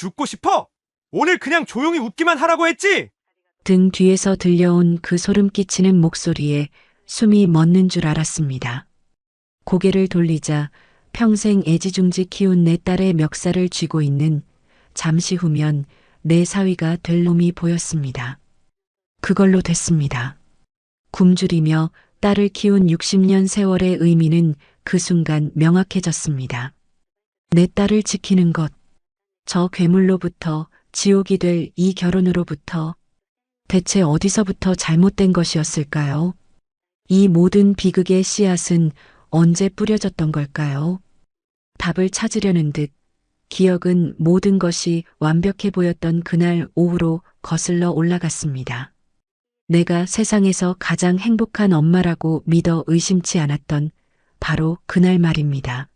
죽고 싶어? 오늘 그냥 조용히 웃기만 하라고 했지? 등 뒤에서 들려온 그 소름 끼치는 목소리에 숨이 멎는 줄 알았습니다. 고개를 돌리자 평생 애지중지 키운 내 딸의 멱살을 쥐고 있는, 잠시 후면 내 사위가 될 놈이 보였습니다. 그걸로 됐습니다. 굶주리며 딸을 키운 60년 세월의 의미는 그 순간 명확해졌습니다. 내 딸을 지키는 것, 저 괴물로부터, 지옥이 될 이 결혼으로부터, 대체 어디서부터 잘못된 것이었을까요? 이 모든 비극의 씨앗은 언제 뿌려졌던 걸까요? 답을 찾으려는 듯 기억은 모든 것이 완벽해 보였던 그날 오후로 거슬러 올라갔습니다. 내가 세상에서 가장 행복한 엄마라고 믿어 의심치 않았던 바로 그날 말입니다.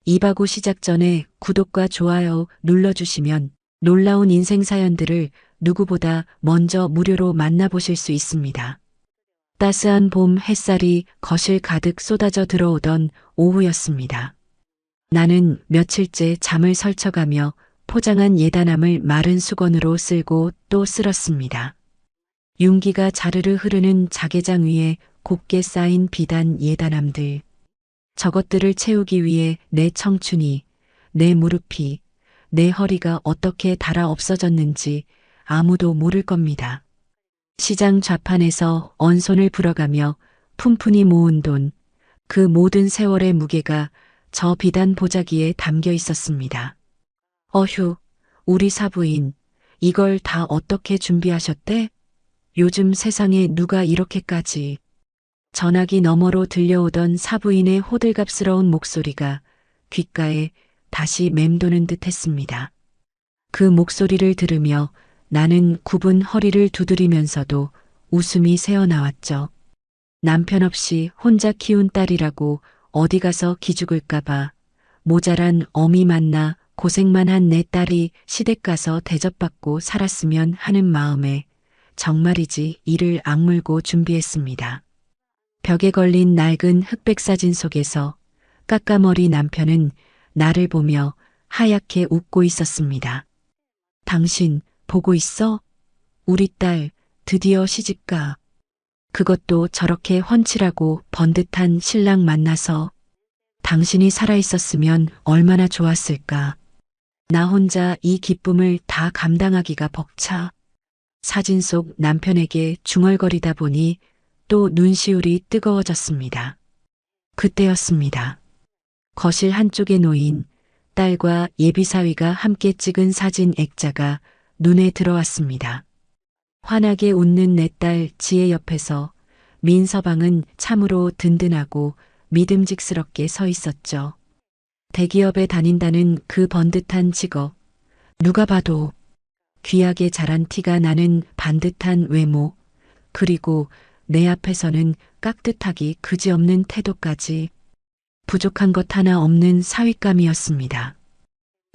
이바구 시작 전에 구독과 좋아요 눌러주시면 놀라운 인생 사연들을 누구보다 먼저 무료로 만나보실 수 있습니다. 따스한 봄 햇살이 거실 가득 쏟아져 들어오던 오후였습니다. 나는 며칠째 잠을 설쳐가며 포장한 예단함을 마른 수건으로 쓸고 또 쓸었습니다. 윤기가 자르르 흐르는 자개장 위에 곱게 쌓인 비단 예단함들. 저것들을 채우기 위해 내 청춘이, 내 무릎이, 내 허리가 어떻게 닳아 없어졌는지 아무도 모를 겁니다. 시장 좌판에서 언손을 불어가며 푼푼히 모은 돈, 그 모든 세월의 무게가 저 비단 보자기에 담겨 있었습니다. 어휴, 우리 사부인, 이걸 다 어떻게 준비하셨대? 요즘 세상에 누가 이렇게까지. 전화기 너머로 들려오던 사부인의 호들갑스러운 목소리가 귓가에 다시 맴도는 듯 했습니다. 그 목소리를 들으며 나는 굽은 허리를 두드리면서도 웃음이 새어나왔죠. 남편 없이 혼자 키운 딸이라고 어디 가서 기죽을까봐, 모자란 어미 만나 고생만 한 내 딸이 시댁 가서 대접받고 살았으면 하는 마음에 정말이지 이를 악물고 준비했습니다. 벽에 걸린 낡은 흑백 사진 속에서 까까머리 남편은 나를 보며 하얗게 웃고 있었습니다. 당신 보고 있어? 우리 딸 드디어 시집가. 그것도 저렇게 훤칠하고 번듯한 신랑 만나서. 당신이 살아있었으면 얼마나 좋았을까. 나 혼자 이 기쁨을 다 감당하기가 벅차. 사진 속 남편에게 중얼거리다 보니 또 눈시울이 뜨거워졌습니다. 그때였습니다. 거실 한쪽에 놓인 딸과 예비사위가 함께 찍은 사진 액자가 눈에 들어왔습니다. 환하게 웃는 내 딸 지혜 옆에서 민서방은 참으로 든든하고 믿음직스럽게 서 있었죠. 대기업에 다닌다는 그 번듯한 직업, 누가 봐도 귀하게 자란 티가 나는 반듯한 외모, 그리고 내 앞에서는 깍듯하기 그지없는 태도까지, 부족한 것 하나 없는 사윗감이었습니다.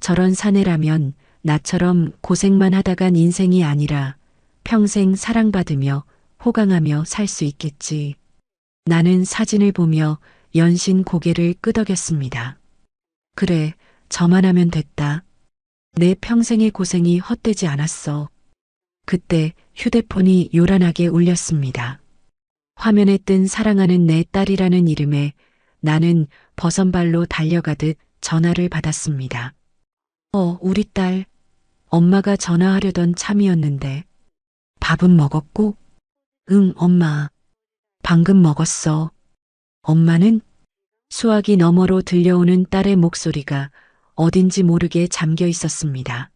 저런 사내라면 나처럼 고생만 하다간 인생이 아니라 평생 사랑받으며 호강하며 살 수 있겠지. 나는 사진을 보며 연신 고개를 끄덕였습니다. 그래, 저만 하면 됐다. 내 평생의 고생이 헛되지 않았어. 그때 휴대폰이 요란하게 울렸습니다. 화면에 뜬 사랑하는 내 딸이라는 이름에 나는 버선발로 달려가듯 전화를 받았습니다. 우리 딸. 엄마가 전화하려던 참이었는데. 밥은 먹었고? 응, 엄마. 방금 먹었어. 엄마는? 수화기 너머로 들려오는 딸의 목소리가 어딘지 모르게 잠겨 있었습니다.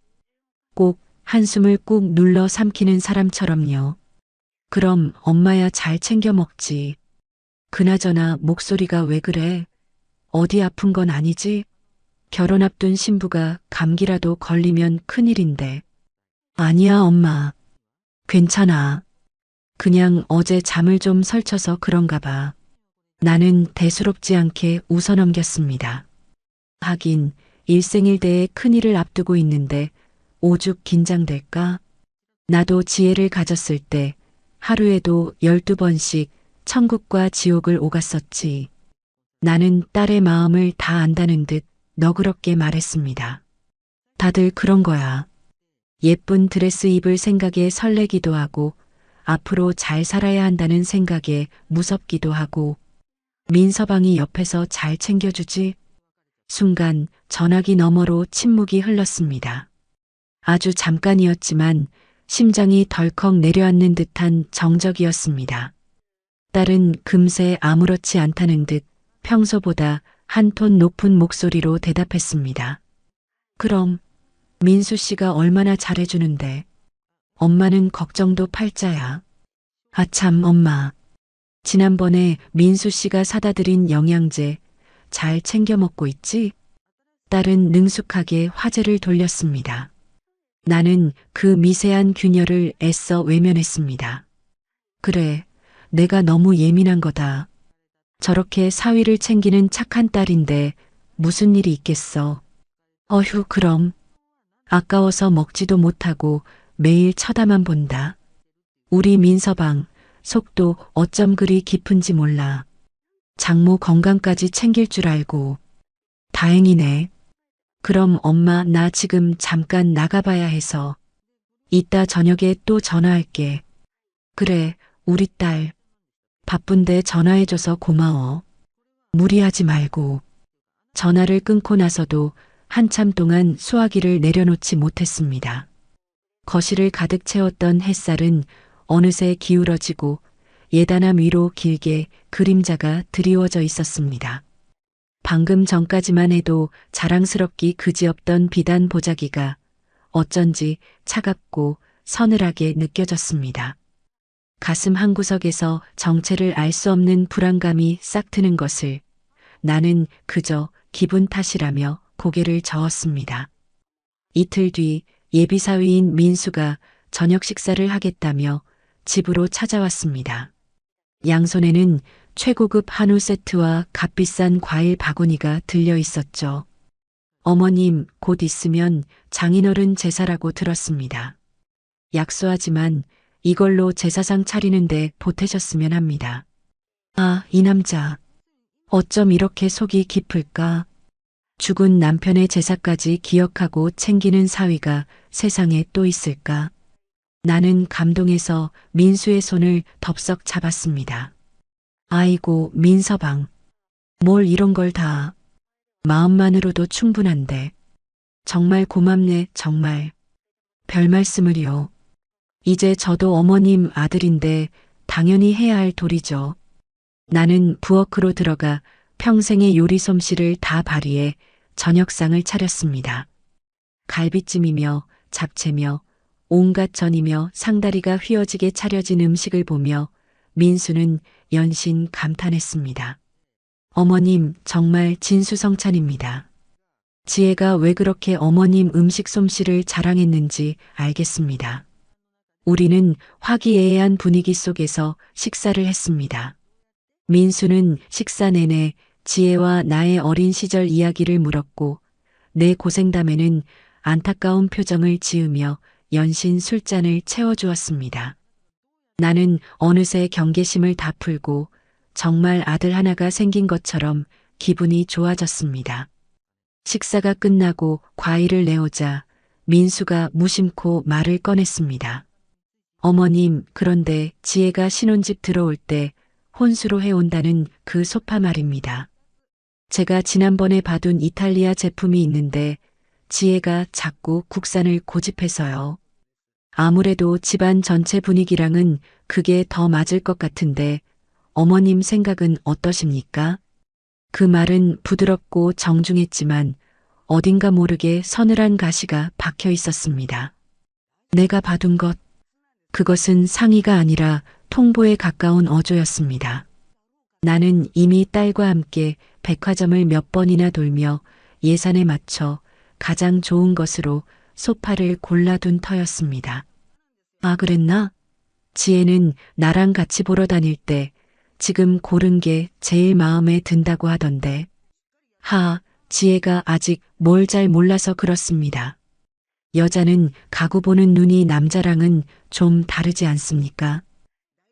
꼭 한숨을 꾹 눌러 삼키는 사람처럼요. 그럼 엄마야 잘 챙겨 먹지. 그나저나 목소리가 왜 그래? 어디 아픈 건 아니지? 결혼 앞둔 신부가 감기라도 걸리면 큰일인데. 아니야, 엄마. 괜찮아. 그냥 어제 잠을 좀 설쳐서 그런가 봐. 나는 대수롭지 않게 웃어넘겼습니다. 하긴 일생일대의 큰일을 앞두고 있는데 오죽 긴장될까? 나도 지혜를 가졌을 때 하루에도 12번씩 천국과 지옥을 오갔었지. 나는 딸의 마음을 다 안다는 듯 너그럽게 말했습니다. 다들 그런 거야. 예쁜 드레스 입을 생각에 설레기도 하고 앞으로 잘 살아야 한다는 생각에 무섭기도 하고 민서방이 옆에서 잘 챙겨주지? 순간 전화기 너머로 침묵이 흘렀습니다. 아주 잠깐이었지만 심장이 덜컥 내려앉는 듯한 정적이었습니다. 딸은 금세 아무렇지 않다는 듯 평소보다 한 톤 높은 목소리로 대답했습니다. 그럼 민수 씨가 얼마나 잘해주는데. 엄마는 걱정도 팔자야. 아참 엄마. 지난번에 민수 씨가 사다 드린 영양제 잘 챙겨 먹고 있지? 딸은 능숙하게 화제를 돌렸습니다. 나는 그 미세한 균열을 애써 외면했습니다. 그래, 내가 너무 예민한 거다. 저렇게 사위를 챙기는 착한 딸인데 무슨 일이 있겠어. 어휴, 그럼. 아까워서 먹지도 못하고 매일 쳐다만 본다. 우리 민서방, 속도 어쩜 그리 깊은지 몰라. 장모 건강까지 챙길 줄 알고. 다행이네. 그럼 엄마 나 지금 잠깐 나가봐야 해서. 이따 저녁에 또 전화할게. 그래, 우리 딸. 바쁜데 전화해줘서 고마워. 무리하지 말고. 전화를 끊고 나서도 한참 동안 수화기를 내려놓지 못했습니다. 거실을 가득 채웠던 햇살은 어느새 기울어지고 예단함 위로 길게 그림자가 드리워져 있었습니다. 방금 전까지만 해도 자랑스럽기 그지없던 비단 보자기가 어쩐지 차갑고 서늘하게 느껴졌습니다. 가슴 한구석에서 정체를 알 수 없는 불안감이 싹 트는 것을 나는 그저 기분 탓이라며 고개를 저었습니다. 이틀 뒤 예비사위인 민수가 저녁 식사를 하겠다며 집으로 찾아왔습니다. 양손에는 최고급 한우 세트와 값비싼 과일 바구니가 들려 있었죠. 어머님, 곧 있으면 장인어른 제사라고 들었습니다. 약소하지만 이걸로 제사상 차리는데 보태셨으면 합니다. 아, 이 남자. 어쩜 이렇게 속이 깊을까? 죽은 남편의 제사까지 기억하고 챙기는 사위가 세상에 또 있을까? 나는 감동해서 민수의 손을 덥석 잡았습니다. 아이고, 민서방. 뭘 이런 걸 다. 마음만으로도 충분한데. 정말 고맙네, 정말. 별 말씀을요. 이제 저도 어머님 아들인데 당연히 해야 할 도리죠. 나는 부엌으로 들어가 평생의 요리 솜씨를 다 발휘해 저녁상을 차렸습니다. 갈비찜이며 잡채며 온갖 전이며 상다리가 휘어지게 차려진 음식을 보며 민수는 연신 감탄했습니다. 어머님 정말 진수성찬입니다. 지혜가 왜 그렇게 어머님 음식 솜씨를 자랑했는지 알겠습니다. 우리는 화기애애한 분위기 속에서 식사를 했습니다. 민수는 식사 내내 지혜와 나의 어린 시절 이야기를 물었고 내 고생담에는 안타까운 표정을 지으며 연신 술잔을 채워주었습니다. 나는 어느새 경계심을 다 풀고 정말 아들 하나가 생긴 것처럼 기분이 좋아졌습니다. 식사가 끝나고 과일을 내오자 민수가 무심코 말을 꺼냈습니다. 어머님, 그런데 지혜가 신혼집 들어올 때 혼수로 해온다는 그 소파 말입니다. 제가 지난번에 봐둔 이탈리아 제품이 있는데 지혜가 자꾸 국산을 고집해서요. 아무래도 집안 전체 분위기랑은 그게 더 맞을 것 같은데 어머님 생각은 어떠십니까? 그 말은 부드럽고 정중했지만 어딘가 모르게 서늘한 가시가 박혀 있었습니다. 내가 봐둔 것, 그것은 상의가 아니라 통보에 가까운 어조였습니다. 나는 이미 딸과 함께 백화점을 몇 번이나 돌며 예산에 맞춰 가장 좋은 것으로 소파를 골라둔 터였습니다. 아, 그랬나? 지혜는 나랑 같이 보러 다닐 때 지금 고른 게 제일 마음에 든다고 하던데. 지혜가 아직 뭘 잘 몰라서 그렇습니다. 여자는 가구 보는 눈이 남자랑은 좀 다르지 않습니까?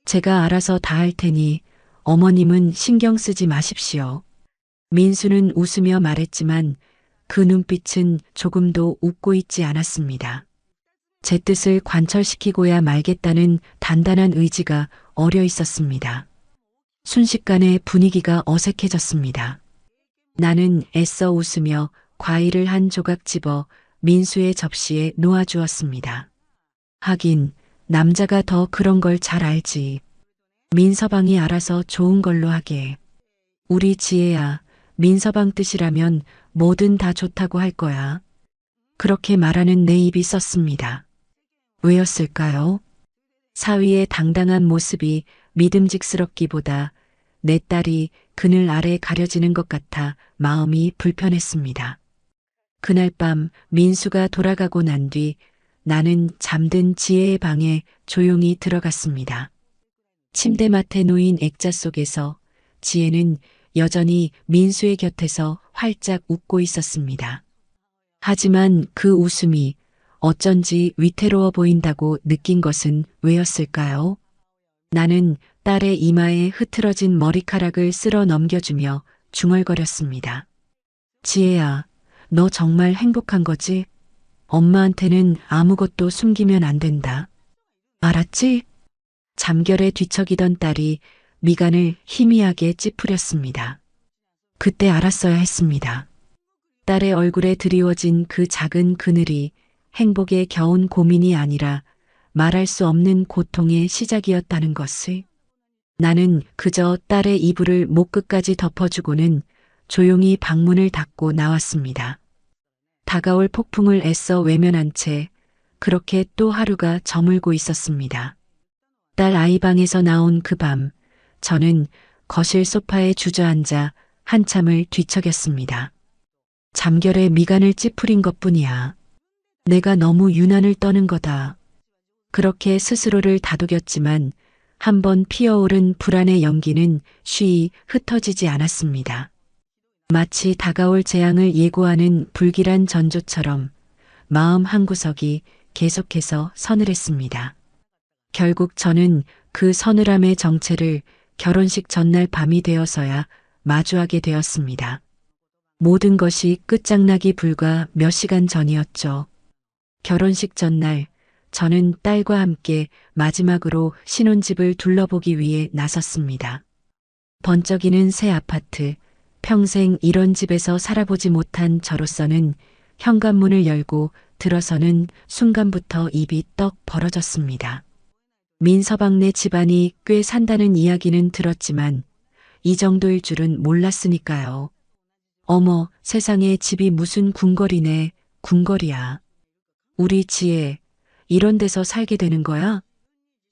제가 알아서 다 할 테니 어머님은 신경 쓰지 마십시오. 민수는 웃으며 말했지만 그 눈빛은 조금도 웃고 있지 않았습니다. 제 뜻을 관철시키고야 말겠다는 단단한 의지가 어려 있었습니다. 순식간에 분위기가 어색해졌습니다. 나는 애써 웃으며 과일을 한 조각 집어 민수의 접시에 놓아주었습니다. 하긴 남자가 더 그런 걸 잘 알지. 민서방이 알아서 좋은 걸로 하게. 우리 지혜야, 민서방 뜻이라면 뭐든 다 좋다고 할 거야. 그렇게 말하는 내 입이 썼습니다. 왜였을까요? 사위의 당당한 모습이 믿음직스럽기보다 내 딸이 그늘 아래 가려지는 것 같아 마음이 불편했습니다. 그날 밤 민수가 돌아가고 난 뒤 나는 잠든 지혜의 방에 조용히 들어갔습니다. 침대맡에 놓인 액자 속에서 지혜는 여전히 민수의 곁에서 활짝 웃고 있었습니다. 하지만 그 웃음이 어쩐지 위태로워 보인다고 느낀 것은 왜였을까요? 나는 딸의 이마에 흐트러진 머리카락을 쓸어 넘겨주며 중얼거렸습니다. 지혜야, 너 정말 행복한 거지? 엄마한테는 아무것도 숨기면 안 된다. 알았지? 잠결에 뒤척이던 딸이 미간을 희미하게 찌푸렸습니다. 그때 알았어야 했습니다. 딸의 얼굴에 드리워진 그 작은 그늘이 행복의 겨운 고민이 아니라 말할 수 없는 고통의 시작이었다는 것을. 나는 그저 딸의 이불을 목 끝까지 덮어주고는 조용히 방문을 닫고 나왔습니다. 다가올 폭풍을 애써 외면한 채 그렇게 또 하루가 저물고 있었습니다. 딸 아이방에서 나온 그 밤, 저는 거실 소파에 주저앉아 한참을 뒤척였습니다. 잠결에 미간을 찌푸린 것뿐이야. 내가 너무 유난을 떠는 거다. 그렇게 스스로를 다독였지만 한번 피어오른 불안의 연기는 쉬이 흩어지지 않았습니다. 마치 다가올 재앙을 예고하는 불길한 전조처럼 마음 한구석이 계속해서 서늘했습니다. 결국 저는 그 서늘함의 정체를 결혼식 전날 밤이 되어서야 마주하게 되었습니다. 모든 것이 끝장나기 불과 몇 시간 전이었죠. 결혼식 전날 저는 딸과 함께 마지막으로 신혼집을 둘러보기 위해 나섰습니다. 번쩍이는 새 아파트, 평생 이런 집에서 살아보지 못한 저로서는 현관문을 열고 들어서는 순간부터 입이 떡 벌어졌습니다. 민서방네 집안이 꽤 산다는 이야기는 들었지만 이 정도일 줄은 몰랐으니까요. 어머, 세상에 집이 무슨 궁궐이네, 궁궐이야. 우리 지혜, 이런 데서 살게 되는 거야?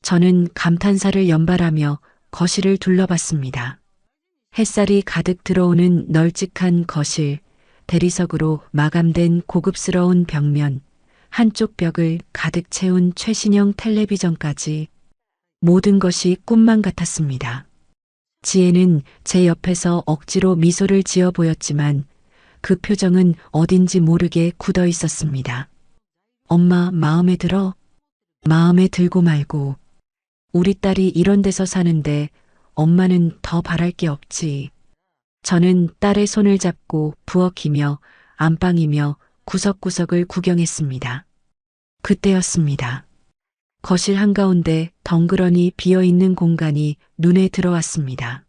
저는 감탄사를 연발하며 거실을 둘러봤습니다. 햇살이 가득 들어오는 널찍한 거실, 대리석으로 마감된 고급스러운 벽면, 한쪽 벽을 가득 채운 최신형 텔레비전까지 모든 것이 꿈만 같았습니다. 지혜는 제 옆에서 억지로 미소를 지어 보였지만 그 표정은 어딘지 모르게 굳어 있었습니다. 엄마 마음에 들어? 마음에 들고 말고. 우리 딸이 이런 데서 사는데 엄마는 더 바랄 게 없지. 저는 딸의 손을 잡고 부엌이며 안방이며 구석구석을 구경했습니다. 그때였습니다. 거실 한가운데 덩그러니 비어있는 공간이 눈에 들어왔습니다.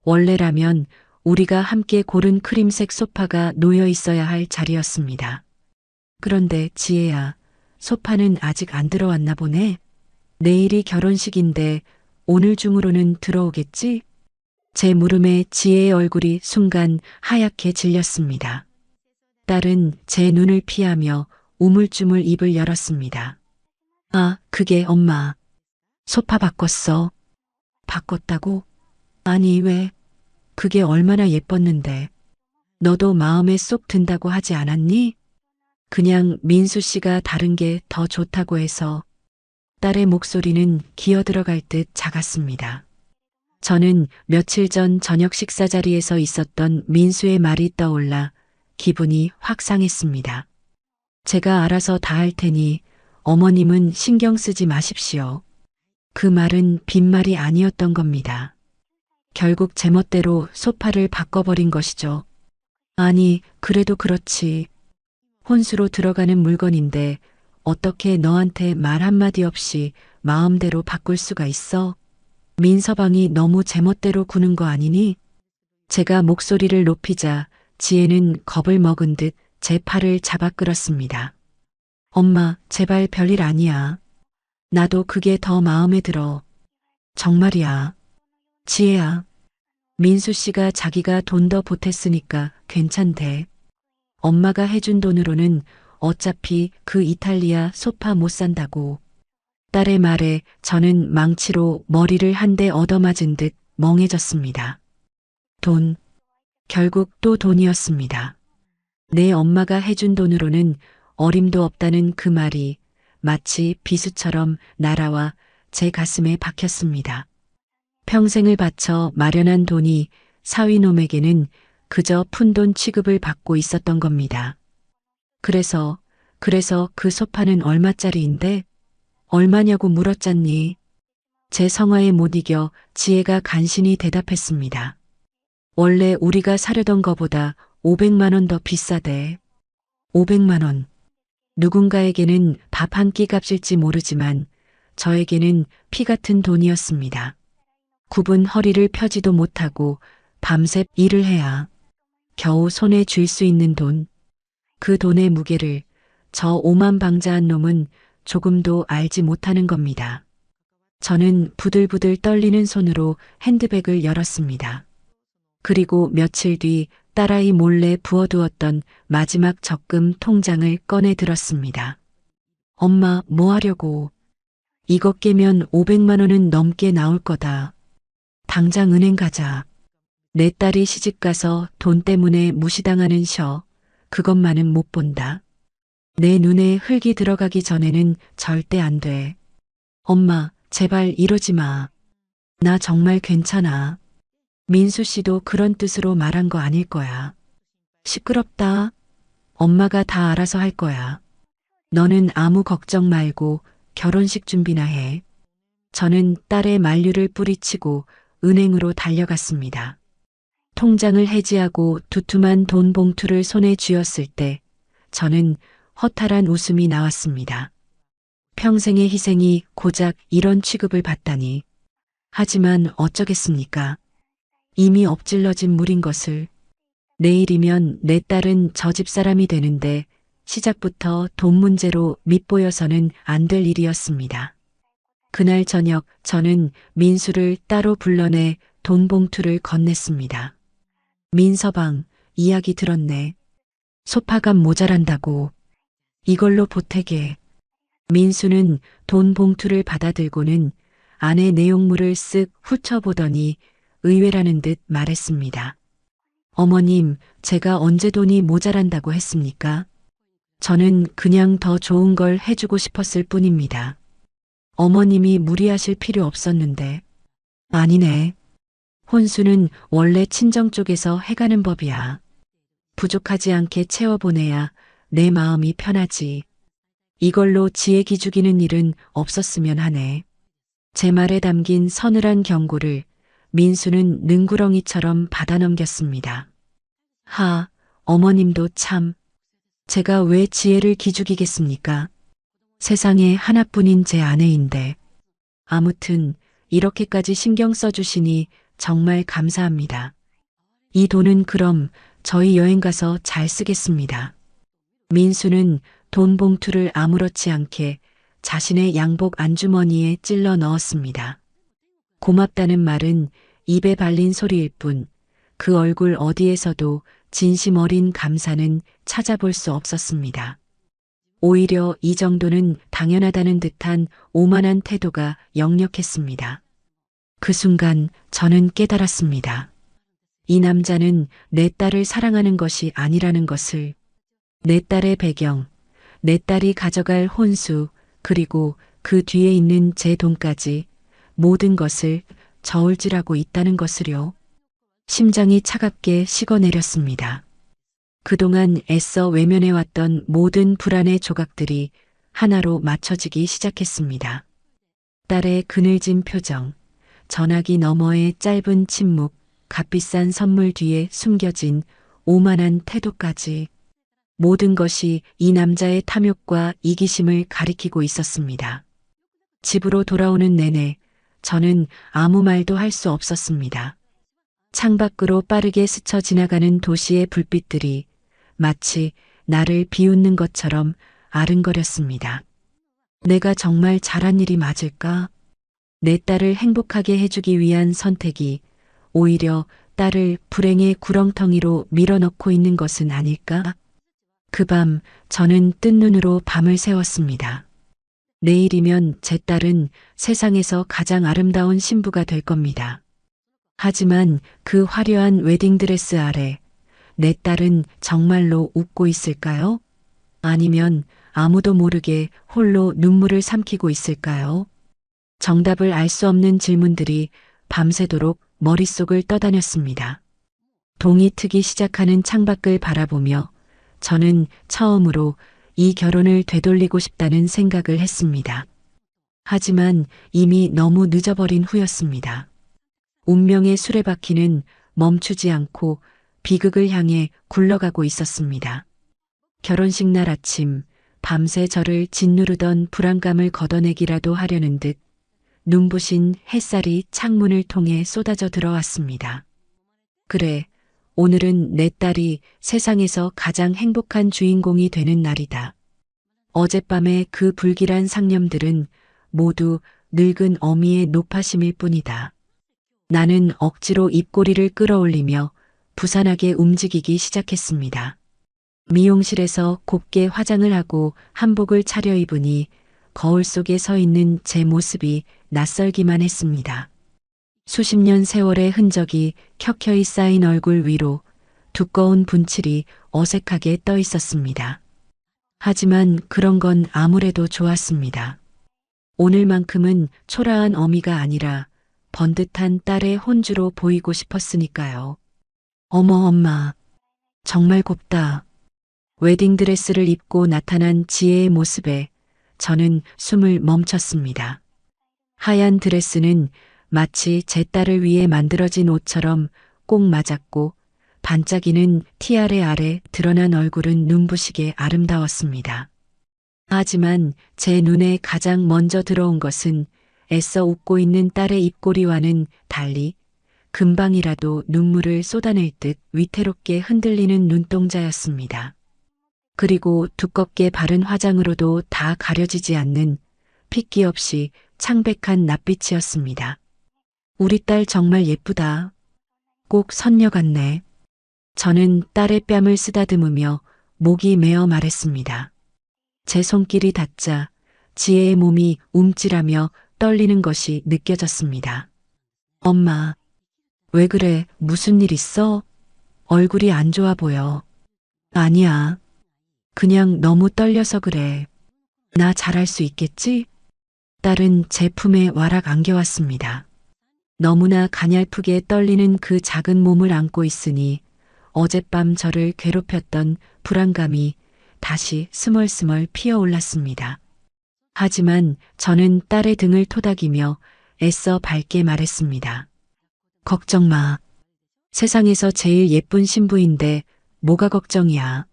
원래라면 우리가 함께 고른 크림색 소파가 놓여 있어야 할 자리였습니다. 그런데 지혜야, 소파는 아직 안 들어왔나 보네. 내일이 결혼식인데 오늘 중으로는 들어오겠지? 제 물음에 지혜의 얼굴이 순간 하얗게 질렸습니다. 딸은 제 눈을 피하며 우물쭈물 입을 열었습니다. 아, 그게 엄마. 소파 바꿨어. 바꿨다고? 아니, 왜? 그게 얼마나 예뻤는데. 너도 마음에 쏙 든다고 하지 않았니? 그냥 민수 씨가 다른 게 더 좋다고 해서. 딸의 목소리는 기어들어갈 듯 작았습니다. 저는 며칠 전 저녁 식사 자리에서 있었던 민수의 말이 떠올라 기분이 확 상했습니다. 제가 알아서 다 할 테니 어머님은 신경 쓰지 마십시오. 그 말은 빈말이 아니었던 겁니다. 결국 제멋대로 소파를 바꿔버린 것이죠. 아니, 그래도 그렇지. 혼수로 들어가는 물건인데 어떻게 너한테 말 한마디 없이 마음대로 바꿀 수가 있어? 민서방이 너무 제멋대로 구는 거 아니니? 제가 목소리를 높이자 지혜는 겁을 먹은 듯 제 팔을 잡아 끌었습니다. 엄마, 제발 별일 아니야. 나도 그게 더 마음에 들어. 정말이야. 지혜야. 민수 씨가 자기가 돈 더 보탰으니까 괜찮대. 엄마가 해준 돈으로는 어차피 그 이탈리아 소파 못 산다고. 딸의 말에 저는 망치로 머리를 한 대 얻어맞은 듯 멍해졌습니다. 돈. 결국 또 돈이었습니다. 내 엄마가 해준 돈으로는 어림도 없다는 그 말이 마치 비수처럼 날아와 제 가슴에 박혔습니다. 평생을 바쳐 마련한 돈이 사위놈에게는 그저 푼돈 취급을 받고 있었던 겁니다. 그래서 그 소파는 얼마짜리인데? 얼마냐고 물었잖니. 제 성화에 못 이겨 지혜가 간신히 대답했습니다. 원래 우리가 사려던 거보다 500만 원 더 비싸대. 500만 원. 누군가에게는 밥 한 끼 값일지 모르지만 저에게는 피 같은 돈이었습니다. 굽은 허리를 펴지도 못하고 밤새 일을 해야 겨우 손에 쥘 수 있는 돈. 그 돈의 무게를 저 오만방자한 놈은 조금도 알지 못하는 겁니다. 저는 부들부들 떨리는 손으로 핸드백을 열었습니다. 그리고 며칠 뒤 딸아이 몰래 부어두었던 마지막 적금 통장을 꺼내 들었습니다. 엄마, 뭐 하려고? 이거 깨면 500만 원은 넘게 나올 거다. 당장 은행 가자. 내 딸이 시집가서 돈 때문에 무시당하는 셔. 그것만은 못 본다. 내 눈에 흙이 들어가기 전에는 절대 안 돼. 엄마, 제발 이러지 마. 나 정말 괜찮아. 민수 씨도 그런 뜻으로 말한 거 아닐 거야. 시끄럽다. 엄마가 다 알아서 할 거야. 너는 아무 걱정 말고 결혼식 준비나 해. 저는 딸의 만류를 뿌리치고 은행으로 달려갔습니다. 통장을 해지하고 두툼한 돈 봉투를 손에 쥐었을 때 저는 허탈한 웃음이 나왔습니다. 평생의 희생이 고작 이런 취급을 받다니. 하지만 어쩌겠습니까? 이미 엎질러진 물인 것을. 내일이면 내 딸은 저 집 사람이 되는데 시작부터 돈 문제로 밉보여서는 안 될 일이었습니다. 그날 저녁 저는 민수를 따로 불러내 돈 봉투를 건넸습니다. 민서방, 이야기 들었네. 소파값 모자란다고. 이걸로 보태게. 민수는 돈 봉투를 받아들고는 안에 내용물을 쓱 훑어보더니 의외라는 듯 말했습니다. 어머님, 제가 언제 돈이 모자란다고 했습니까? 저는 그냥 더 좋은 걸 해주고 싶었을 뿐입니다. 어머님이 무리하실 필요 없었는데. 아니네. 혼수는 원래 친정 쪽에서 해가는 법이야. 부족하지 않게 채워보내야 내 마음이 편하지. 이걸로 지혜 기죽이는 일은 없었으면 하네. 제 말에 담긴 서늘한 경고를 민수는 능구렁이처럼 받아넘겼습니다. 하, 어머님도 참. 제가 왜 지혜를 기죽이겠습니까? 세상에 하나뿐인 제 아내인데. 아무튼 이렇게까지 신경 써주시니 정말 감사합니다. 이 돈은 그럼 저희 여행 가서 잘 쓰겠습니다. 민수는 돈 봉투를 아무렇지 않게 자신의 양복 안주머니에 찔러 넣었습니다. 고맙다는 말은 입에 발린 소리일 뿐 그 얼굴 어디에서도 진심 어린 감사는 찾아볼 수 없었습니다. 오히려 이 정도는 당연하다는 듯한 오만한 태도가 역력했습니다. 그 순간 저는 깨달았습니다. 이 남자는 내 딸을 사랑하는 것이 아니라는 것을. 내 딸의 배경, 내 딸이 가져갈 혼수, 그리고 그 뒤에 있는 제 돈까지 모든 것을 저울질하고 있다는 것을요. 심장이 차갑게 식어내렸습니다. 그동안 애써 외면해왔던 모든 불안의 조각들이 하나로 맞춰지기 시작했습니다. 딸의 그늘진 표정, 전화기 너머의 짧은 침묵, 값비싼 선물 뒤에 숨겨진 오만한 태도까지. 모든 것이 이 남자의 탐욕과 이기심을 가리키고 있었습니다. 집으로 돌아오는 내내 저는 아무 말도 할 수 없었습니다. 창밖으로 빠르게 스쳐 지나가는 도시의 불빛들이 마치 나를 비웃는 것처럼 아른거렸습니다. 내가 정말 잘한 일이 맞을까? 내 딸을 행복하게 해주기 위한 선택이 오히려 딸을 불행의 구렁텅이로 밀어넣고 있는 것은 아닐까? 그 밤 저는 뜬 눈으로 밤을 새웠습니다. 내일이면 제 딸은 세상에서 가장 아름다운 신부가 될 겁니다. 하지만 그 화려한 웨딩드레스 아래 내 딸은 정말로 웃고 있을까요? 아니면 아무도 모르게 홀로 눈물을 삼키고 있을까요? 정답을 알 수 없는 질문들이 밤새도록 머릿속을 떠다녔습니다. 동이 트기 시작하는 창밖을 바라보며 저는 처음으로 이 결혼을 되돌리고 싶다는 생각을 했습니다. 하지만 이미 너무 늦어버린 후였습니다. 운명의 수레바퀴는 멈추지 않고 비극을 향해 굴러가고 있었습니다. 결혼식 날 아침, 밤새 저를 짓누르던 불안감을 걷어내기라도 하려는 듯 눈부신 햇살이 창문을 통해 쏟아져 들어왔습니다. 그래, 오늘은 내 딸이 세상에서 가장 행복한 주인공이 되는 날이다. 어젯밤의 그 불길한 상념들은 모두 늙은 어미의 노파심일 뿐이다. 나는 억지로 입꼬리를 끌어올리며 부산하게 움직이기 시작했습니다. 미용실에서 곱게 화장을 하고 한복을 차려입으니 거울 속에 서 있는 제 모습이 낯설기만 했습니다. 수십 년 세월의 흔적이 켜켜이 쌓인 얼굴 위로 두꺼운 분칠이 어색하게 떠 있었습니다. 하지만 그런 건 아무래도 좋았습니다. 오늘만큼은 초라한 어미가 아니라 번듯한 딸의 혼주로 보이고 싶었으니까요. 어머 엄마, 정말 곱다. 웨딩드레스를 입고 나타난 지혜의 모습에 저는 숨을 멈췄습니다. 하얀 드레스는 마치 제 딸을 위해 만들어진 옷처럼 꼭 맞았고 반짝이는 티아레 아래 드러난 얼굴은 눈부시게 아름다웠습니다. 하지만 제 눈에 가장 먼저 들어온 것은 애써 웃고 있는 딸의 입꼬리와는 달리 금방이라도 눈물을 쏟아낼 듯 위태롭게 흔들리는 눈동자였습니다. 그리고 두껍게 바른 화장으로도 다 가려지지 않는 핏기 없이 창백한 낯빛이었습니다. 우리 딸 정말 예쁘다. 꼭 선녀 같네. 저는 딸의 뺨을 쓰다듬으며 목이 메어 말했습니다. 제 손길이 닿자 지혜의 몸이 움찔하며 떨리는 것이 느껴졌습니다. 엄마, 왜 그래? 무슨 일 있어? 얼굴이 안 좋아 보여. 아니야. 그냥 너무 떨려서 그래. 나 잘할 수 있겠지? 딸은 제 품에 와락 안겨왔습니다. 너무나 가냘프게 떨리는 그 작은 몸을 안고 있으니 어젯밤 저를 괴롭혔던 불안감이 다시 스멀스멀 피어올랐습니다. 하지만 저는 딸의 등을 토닥이며 애써 밝게 말했습니다. 걱정 마. 세상에서 제일 예쁜 신부인데 뭐가 걱정이야.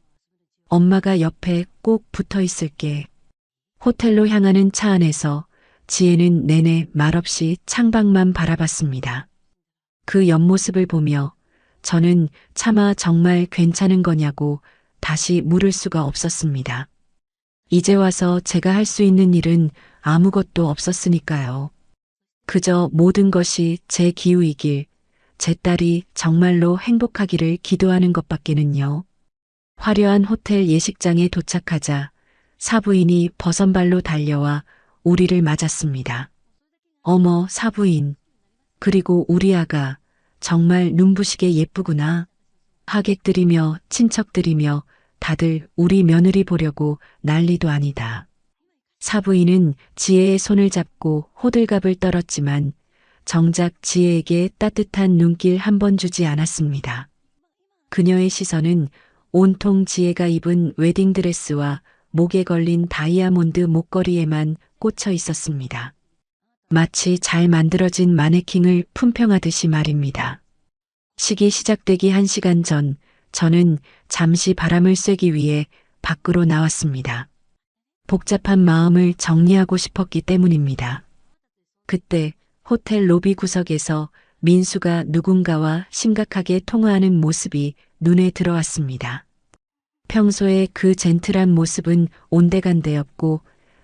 엄마가 옆에 꼭 붙어 있을게. 호텔로 향하는 차 안에서 지혜는 내내 말없이 창밖만 바라봤습니다. 그 옆모습을 보며 저는 차마 정말 괜찮은 거냐고 다시 물을 수가 없었습니다. 이제 와서 제가 할 수 있는 일은 아무것도 없었으니까요. 그저 모든 것이 제 기우이길, 제 딸이 정말로 행복하기를 기도하는 것밖에는요. 화려한 호텔 예식장에 도착하자 사부인이 버선발로 달려와 우리를 맞았습니다. 어머, 사부인. 그리고 우리 아가 정말 눈부시게 예쁘구나. 하객들이며 친척들이며 다들 우리 며느리 보려고 난리도 아니다. 사부인은 지혜의 손을 잡고 호들갑을 떨었지만 정작 지혜에게 따뜻한 눈길 한 번 주지 않았습니다. 그녀의 시선은 온통 지혜가 입은 웨딩드레스와 목에 걸린 다이아몬드 목걸이에만 꽂혀 있었습니다. 마치 잘 만들어진 마네킹을 품평하듯이 말입니다. 식이 시작되기 1시간 전 저는 잠시 바람을 쐬기 위해 밖으로 나왔습니다. 복잡한 마음을 정리하고 싶었기 때문입니다. 그때 호텔 로비 구석에서 민수가 누군가와 심각하게 통화하는 모습이 눈에 들어왔습니다. 평소에 그 젠틀한 모습은 온데간데였고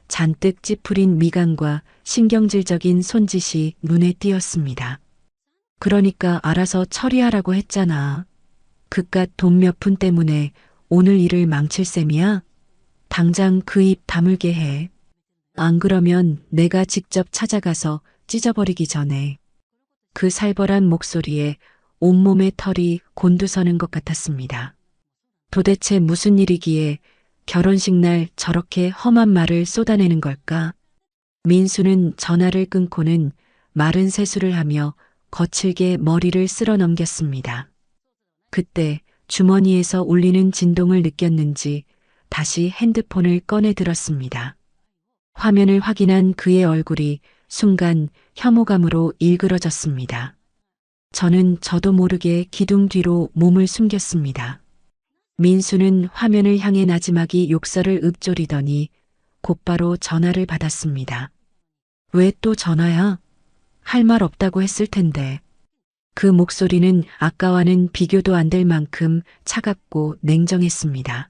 잔뜩 찌푸린 미간과 신경질적인 손짓이 눈에 띄었습니다. 그러니까 알아서 처리하라고 했잖아. 그깟 돈 몇 푼 때문에 오늘 일을 망칠 셈이야? 당장 그 입 다물게 해. 안 그러면 내가 직접 찾아가서 찢어버리기 전에. 그 살벌한 목소리에 온몸의 털이 곤두서는 것 같았습니다. 도대체 무슨 일이기에 결혼식 날 저렇게 험한 말을 쏟아내는 걸까? 민수는 전화를 끊고는 마른 세수를 하며 거칠게 머리를 쓸어 넘겼습니다. 그때 주머니에서 울리는 진동을 느꼈는지 다시 핸드폰을 꺼내 들었습니다. 화면을 확인한 그의 얼굴이 순간 혐오감으로 일그러졌습니다. 저도 모르게 기둥 뒤로 몸을 숨겼습니다. 민수는 화면을 향해 나지막이 욕설을 읊조리더니 곧바로 전화를 받았습니다. 왜 또 전화야? 할 말 없다고 했을 텐데. 그 목소리는 아까와는 비교도 안 될 만큼 차갑고 냉정했습니다.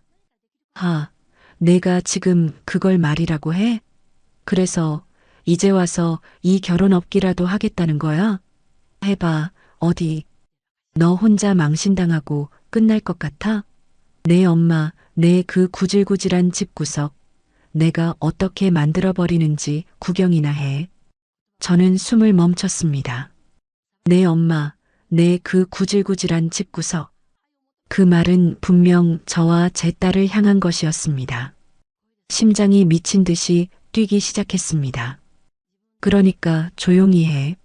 아, 내가 지금 그걸 말이라고 해? 그래서 이제 와서 이 결혼 없기라도 하겠다는 거야? 해봐, 어디. 너 혼자 망신당하고 끝날 것 같아? 내 엄마, 내 그 구질구질한 집구석, 내가 어떻게 만들어버리는지 구경이나 해. 저는 숨을 멈췄습니다. 내 엄마, 내 그 구질구질한 집구석. 그 말은 분명 저와 제 딸을 향한 것이었습니다. 심장이 미친 듯이 뛰기 시작했습니다. 그러니까 조용히 해.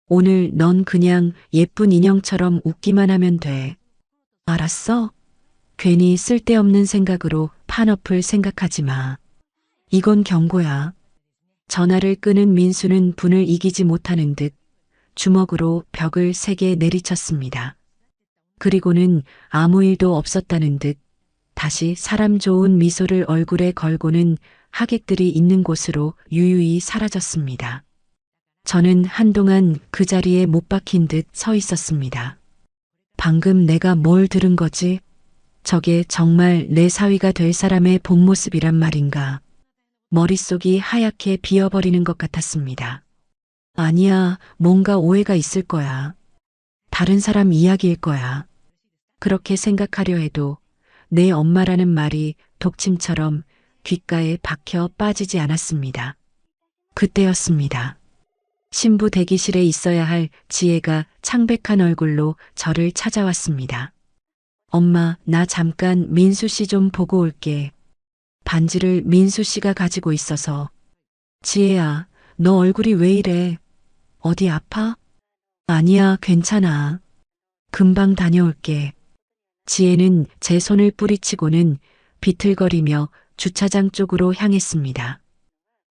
오늘 넌 그냥 예쁜 인형처럼 웃기만 하면 돼. 알았어? 괜히 쓸데없는 생각으로 판업을 생각하지 마. 이건 경고야. 전화를 끄는 민수는 분을 이기지 못하는 듯 주먹으로 벽을 세게 내리쳤습니다. 그리고는 아무 일도 없었다는 듯 다시 사람 좋은 미소를 얼굴에 걸고는 하객들이 있는 곳으로 유유히 사라졌습니다. 저는 한동안 그 자리에 못 박힌 듯 서 있었습니다. 방금 내가 뭘 들은 거지? 저게 정말 내 사위가 될 사람의 본 모습이란 말인가? 머릿속이 하얗게 비어버리는 것 같았습니다. 아니야, 뭔가 오해가 있을 거야. 다른 사람 이야기일 거야. 그렇게 생각하려 해도 내 엄마라는 말이 독침처럼 귓가에 박혀 빠지지 않았습니다. 그때였습니다. 신부 대기실에 있어야 할 지혜가 창백한 얼굴로 저를 찾아왔습니다. 엄마, 나 잠깐 민수 씨 좀 보고 올게. 반지를 민수 씨가 가지고 있어서. 지혜야, 너 얼굴이 왜 이래? 어디 아파? 아니야, 괜찮아. 금방 다녀올게. 지혜는 제 손을 뿌리치고는 비틀거리며 주차장 쪽으로 향했습니다.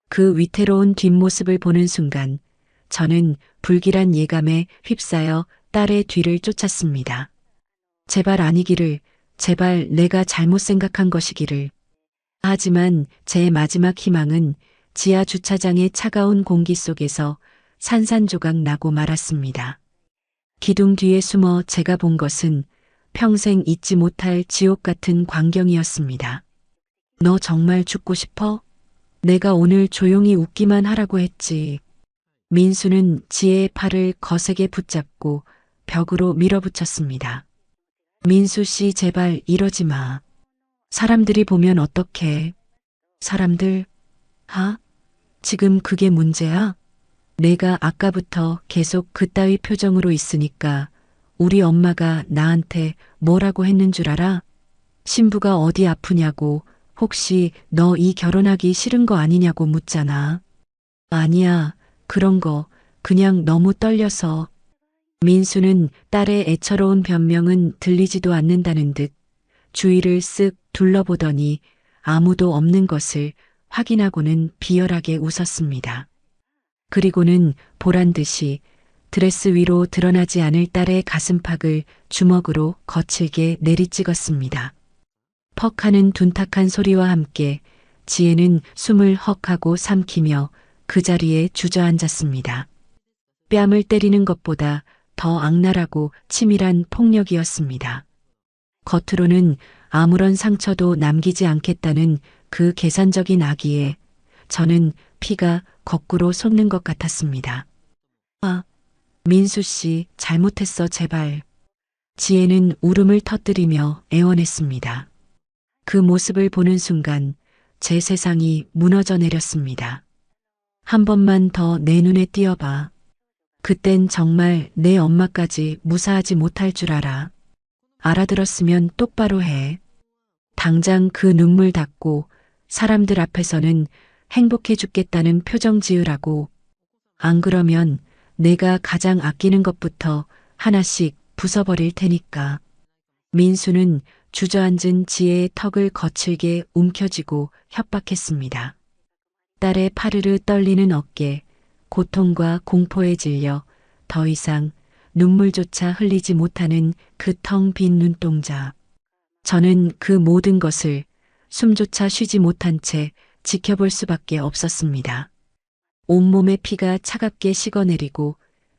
그 위태로운 뒷모습을 보는 순간 저는 불길한 예감에 휩싸여 딸의 뒤를 쫓았습니다. 제발 아니기를, 제발 내가 잘못 생각한 것이기를. 하지만 제 마지막 희망은 지하 주차장의 차가운 공기 속에서 산산조각 나고 말았습니다. 기둥 뒤에 숨어 제가 본 것은 평생 잊지 못할 지옥 같은 광경이었습니다. 너 정말 죽고 싶어? 내가 오늘 조용히 웃기만 하라고 했지. 민수는 지혜의 팔을 거세게 붙잡고 벽으로 밀어붙였습니다. 민수 씨, 제발 이러지 마. 사람들이 보면 어떡해. 사람들? 지금 그게 문제야? 내가 아까부터 계속 그따위 표정으로 있으니까 우리 엄마가 나한테 뭐라고 했는 줄 알아? 신부가 어디 아프냐고, 혹시 너 이 결혼하기 싫은 거 아니냐고 묻잖아. 아니야, 그런 거 그냥 너무 떨려서. 민수는 딸의 애처로운 변명은 들리지도 않는다는 듯 주위를 쓱 둘러보더니 아무도 없는 것을 확인하고는 비열하게 웃었습니다. 그리고는 보란 듯이 드레스 위로 드러나지 않을 딸의 가슴팍을 주먹으로 거칠게 내리찍었습니다. 퍽 하는 둔탁한 소리와 함께 지혜는 숨을 헉하고 삼키며 그 자리에 주저앉았습니다. 뺨을 때리는 것보다 더 악랄하고 치밀한 폭력이었습니다. 겉으로는 아무런 상처도 남기지 않겠다는 그 계산적인 악의에 저는 피가 거꾸로 솟는 것 같았습니다. 아, 민수 씨, 잘못했어, 제발. 지혜는 울음을 터뜨리며 애원했습니다. 그 모습을 보는 순간 제 세상이 무너져 내렸습니다. 한 번만 더 내 눈에 띄어봐. 그땐 정말 내 엄마까지 무사하지 못할 줄 알아. 알아들었으면 똑바로 해. 당장 그 눈물 닦고 사람들 앞에서는 행복해 죽겠다는 표정 지으라고. 안 그러면 내가 가장 아끼는 것부터 하나씩 부숴버릴 테니까. 민수는 주저앉은 지혜의 턱을 거칠게 움켜쥐고 협박했습니다. 딸의 파르르 떨리는 어깨, 고통과 공포에 질려 더 이상 눈물조차 흘리지 못하는 그 텅 빈 눈동자. 저는 그 모든 것을 숨조차 쉬지 못한 채 지켜볼 수밖에 없었습니다. 온몸의 피가 차갑게 식어내리고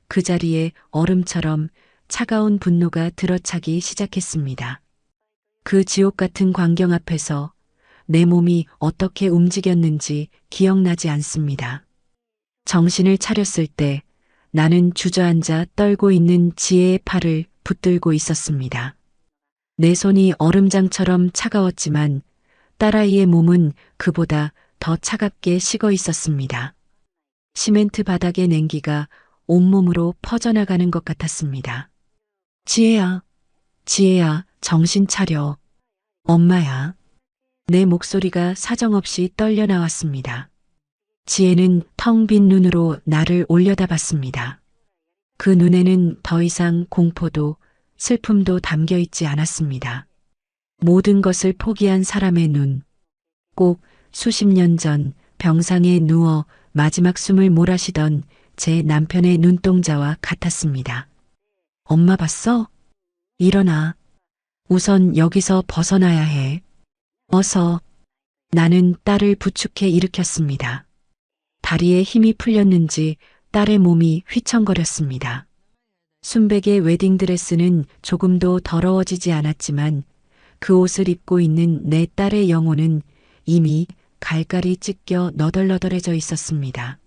그 자리에 얼음처럼 차가운 분노가 들어차기 시작했습니다. 그 지옥 같은 광경 앞에서 내 몸이 어떻게 움직였는지 기억나지 않습니다. 정신을 차렸을 때 나는 주저앉아 떨고 있는 지혜의 팔을 붙들고 있었습니다. 내 손이 얼음장처럼 차가웠지만 딸아이의 몸은 그보다 더 차갑게 식어 있었습니다. 시멘트 바닥의 냉기가 온몸으로 퍼져나가는 것 같았습니다. 지혜야, 지혜야, 정신 차려. 엄마야. 내 목소리가 사정없이 떨려 나왔습니다. 지혜는 텅 빈 눈으로 나를 올려다봤습니다. 그 눈에는 더 이상 공포도 슬픔도 담겨 있지 않았습니다. 모든 것을 포기한 사람의 눈. 꼭 수십 년 전 병상에 누워 마지막 숨을 몰아쉬던 제 남편의 눈동자와 같았습니다. 엄마 봤어? 일어나. 우선 여기서 벗어나야 해. 어서. 나는 딸을 부축해 일으켰습니다. 다리에 힘이 풀렸는지 딸의 몸이 휘청거렸습니다. 순백의 웨딩드레스는 조금도 더러워지지 않았지만 그 옷을 입고 있는 내 딸의 영혼은 이미 갈갈이 찢겨 너덜너덜해져 있었습니다.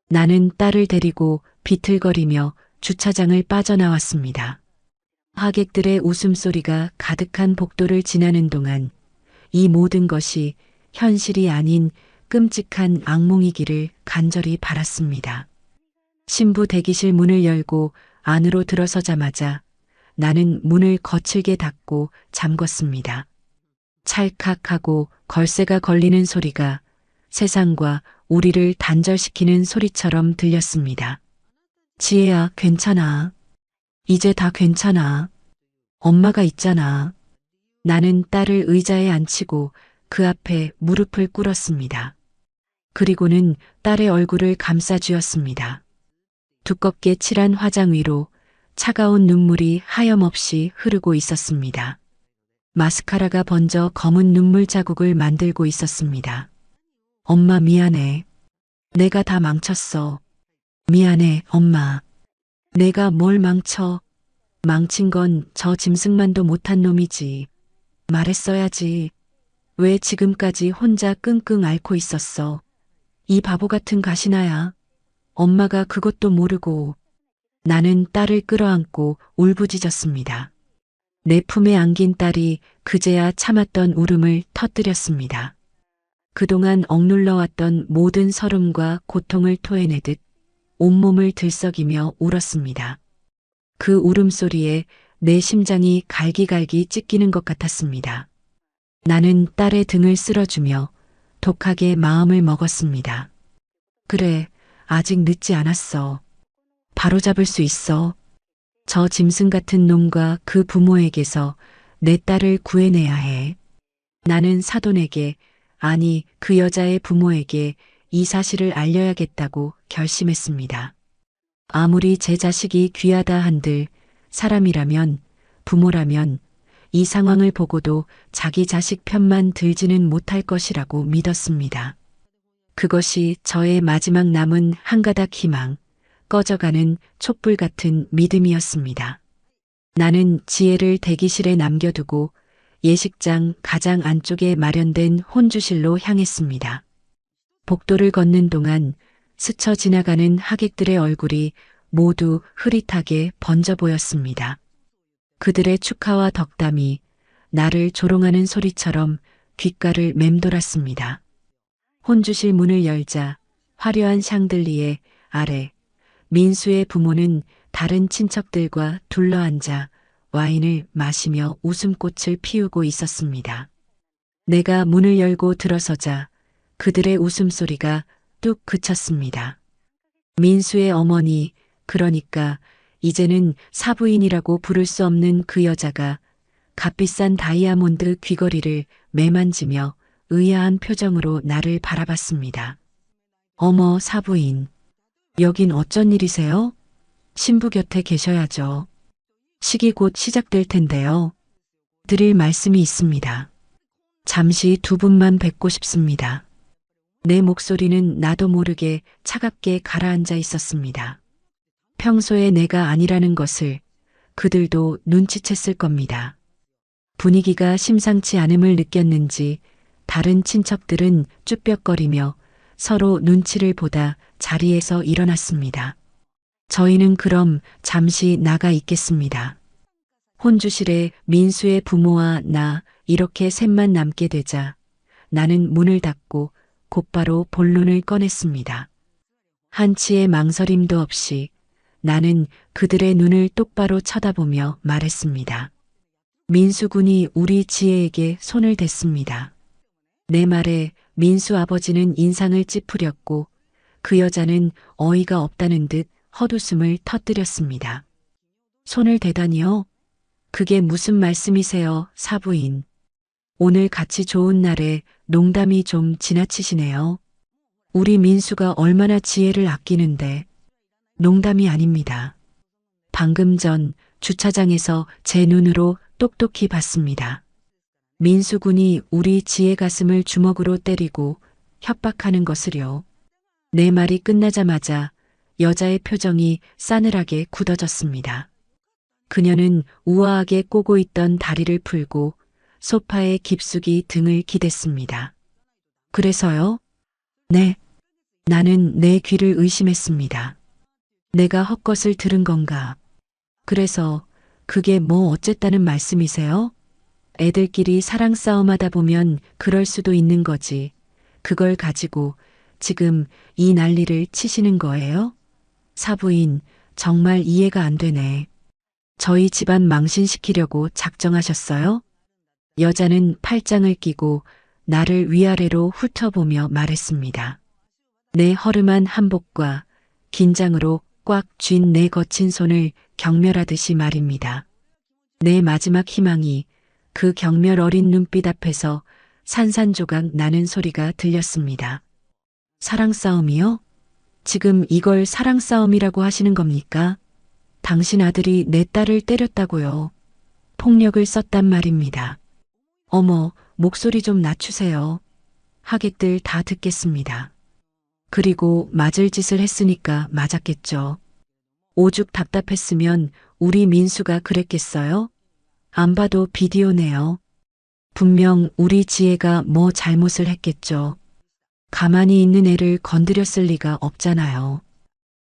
나는 딸을 데리고 비틀거리며 주차장을 빠져나왔습니다. 하객들의 웃음소리가 가득한 복도를 지나는 동안 이 모든 것이 현실이 아닌 끔찍한 악몽이기를 간절히 바랐습니다. 신부 대기실 문을 열고 안으로 들어서자마자 나는 문을 거칠게 닫고 잠궜습니다. 찰칵하고 걸쇠가 걸리는 소리가 세상과 우리를 단절시키는 소리처럼 들렸습니다. 지혜야, 괜찮아. 이제 다 괜찮아. 엄마가 있잖아. 나는 딸을 의자에 앉히고 그 앞에 무릎을 꿇었습니다. 그리고는 딸의 얼굴을 감싸 쥐었습니다. 두껍게 칠한 화장 위로 차가운 눈물이 하염없이 흐르고 있었습니다. 마스카라가 번져 검은 눈물 자국을 만들고 있었습니다. 엄마 미안해. 내가 다 망쳤어. 미안해, 엄마. 내가 뭘 망쳐. 망친 건 저 짐승만도 못한 놈이지. 말했어야지. 왜 지금까지 혼자 끙끙 앓고 있었어. 이 바보 같은 가시나야. 엄마가 그것도 모르고. 나는 딸을 끌어안고 울부짖었습니다. 내 품에 안긴 딸이 그제야 참았던 울음을 터뜨렸습니다. 그동안 억눌러왔던 모든 서름과 고통을 토해내듯 온몸을 들썩이며 울었습니다. 그 울음소리에 내 심장이 갈기갈기 찢기는 것 같았습니다. 나는 딸의 등을 쓸어주며 독하게 마음을 먹었습니다. 그래, 아직 늦지 않았어. 바로잡을 수 있어. 저 짐승 같은 놈과 그 부모에게서 내 딸을 구해내야 해. 나는 사돈에게, 아니 그 여자의 부모에게 이 사실을 알려야겠다고 결심했습니다. 아무리 제 자식이 귀하다 한들 사람이라면, 부모라면 이 상황을 보고도 자기 자식 편만 들지는 못할 것이라고 믿었습니다. 그것이 저의 마지막 남은 한 가닥 희망, 꺼져가는 촛불 같은 믿음이었습니다. 나는 지혜를 대기실에 남겨두고 예식장 가장 안쪽에 마련된 혼주실로 향했습니다. 복도를 걷는 동안 스쳐 지나가는 하객들의 얼굴이 모두 흐릿하게 번져 보였습니다. 그들의 축하와 덕담이 나를 조롱하는 소리처럼 귓가를 맴돌았습니다. 혼주실 문을 열자 화려한 샹들리에 아래 민수의 부모는 다른 친척들과 둘러앉아 와인을 마시며 웃음꽃을 피우고 있었습니다. 내가 문을 열고 들어서자 그들의 웃음소리가 뚝 그쳤습니다. 민수의 어머니, 그러니까 이제는 사부인이라고 부를 수 없는 그 여자가 값비싼 다이아몬드 귀걸이를 매만지며 의아한 표정으로 나를 바라봤습니다. 어머, 사부인. 여긴 어쩐 일이세요? 신부 곁에 계셔야죠. 식이 곧 시작될 텐데요. 드릴 말씀이 있습니다. 잠시 두 분만 뵙고 싶습니다. 내 목소리는 나도 모르게 차갑게 가라앉아 있었습니다. 평소에 내가 아니라는 것을 그들도 눈치챘을 겁니다. 분위기가 심상치 않음을 느꼈는지 다른 친척들은 쭈뼛거리며 서로 눈치를 보다 자리에서 일어났습니다. 저희는 그럼 잠시 나가 있겠습니다. 혼주실에 민수의 부모와 나 이렇게 셋만 남게 되자 나는 문을 닫고 곧바로 본론을 꺼냈습니다. 한치의 망설임도 없이 나는 그들의 눈을 똑바로 쳐다보며 말했습니다. 민수군이 우리 지혜에게 손을 댔습니다. 내 말에 민수 아버지는 인상을 찌푸렸고 그 여자는 어이가 없다는 듯 헛웃음을 터뜨렸습니다. 손을 대다니요? 그게 무슨 말씀이세요, 사부인? 오늘 같이 좋은 날에 농담이 좀 지나치시네요. 우리 민수가 얼마나 지혜를 아끼는데. 농담이 아닙니다. 방금 전 주차장에서 제 눈으로 똑똑히 봤습니다. 민수군이 우리 지혜 가슴을 주먹으로 때리고 협박하는 것을요. 내 말이 끝나자마자 여자의 표정이 싸늘하게 굳어졌습니다. 그녀는 우아하게 꼬고 있던 다리를 풀고 소파에 깊숙이 등을 기댔습니다. 그래서요? 네. 나는 내 귀를 의심했습니다. 내가 헛것을 들은 건가? 그래서 그게 뭐 어쨌다는 말씀이세요? 애들끼리 사랑 싸움하다 보면 그럴 수도 있는 거지. 그걸 가지고 지금 이 난리를 치시는 거예요? 사부인, 정말 이해가 안 되네. 저희 집안 망신시키려고 작정하셨어요? 여자는 팔짱을 끼고 나를 위아래로 훑어보며 말했습니다. 내 허름한 한복과 긴장으로 꽉 쥔 내 거친 손을 경멸하듯이 말입니다. 내 마지막 희망이 그 경멸 어린 눈빛 앞에서 산산조각 나는 소리가 들렸습니다. 사랑 싸움이요? 지금 이걸 사랑 싸움이라고 하시는 겁니까? 당신 아들이 내 딸을 때렸다고요. 폭력을 썼단 말입니다. 어머, 목소리 좀 낮추세요. 하객들 다 듣겠습니다. 그리고 맞을 짓을 했으니까 맞았겠죠. 오죽 답답했으면 우리 민수가 그랬겠어요? 안 봐도 비디오네요. 분명 우리 지혜가 뭐 잘못을 했겠죠. 가만히 있는 애를 건드렸을 리가 없잖아요.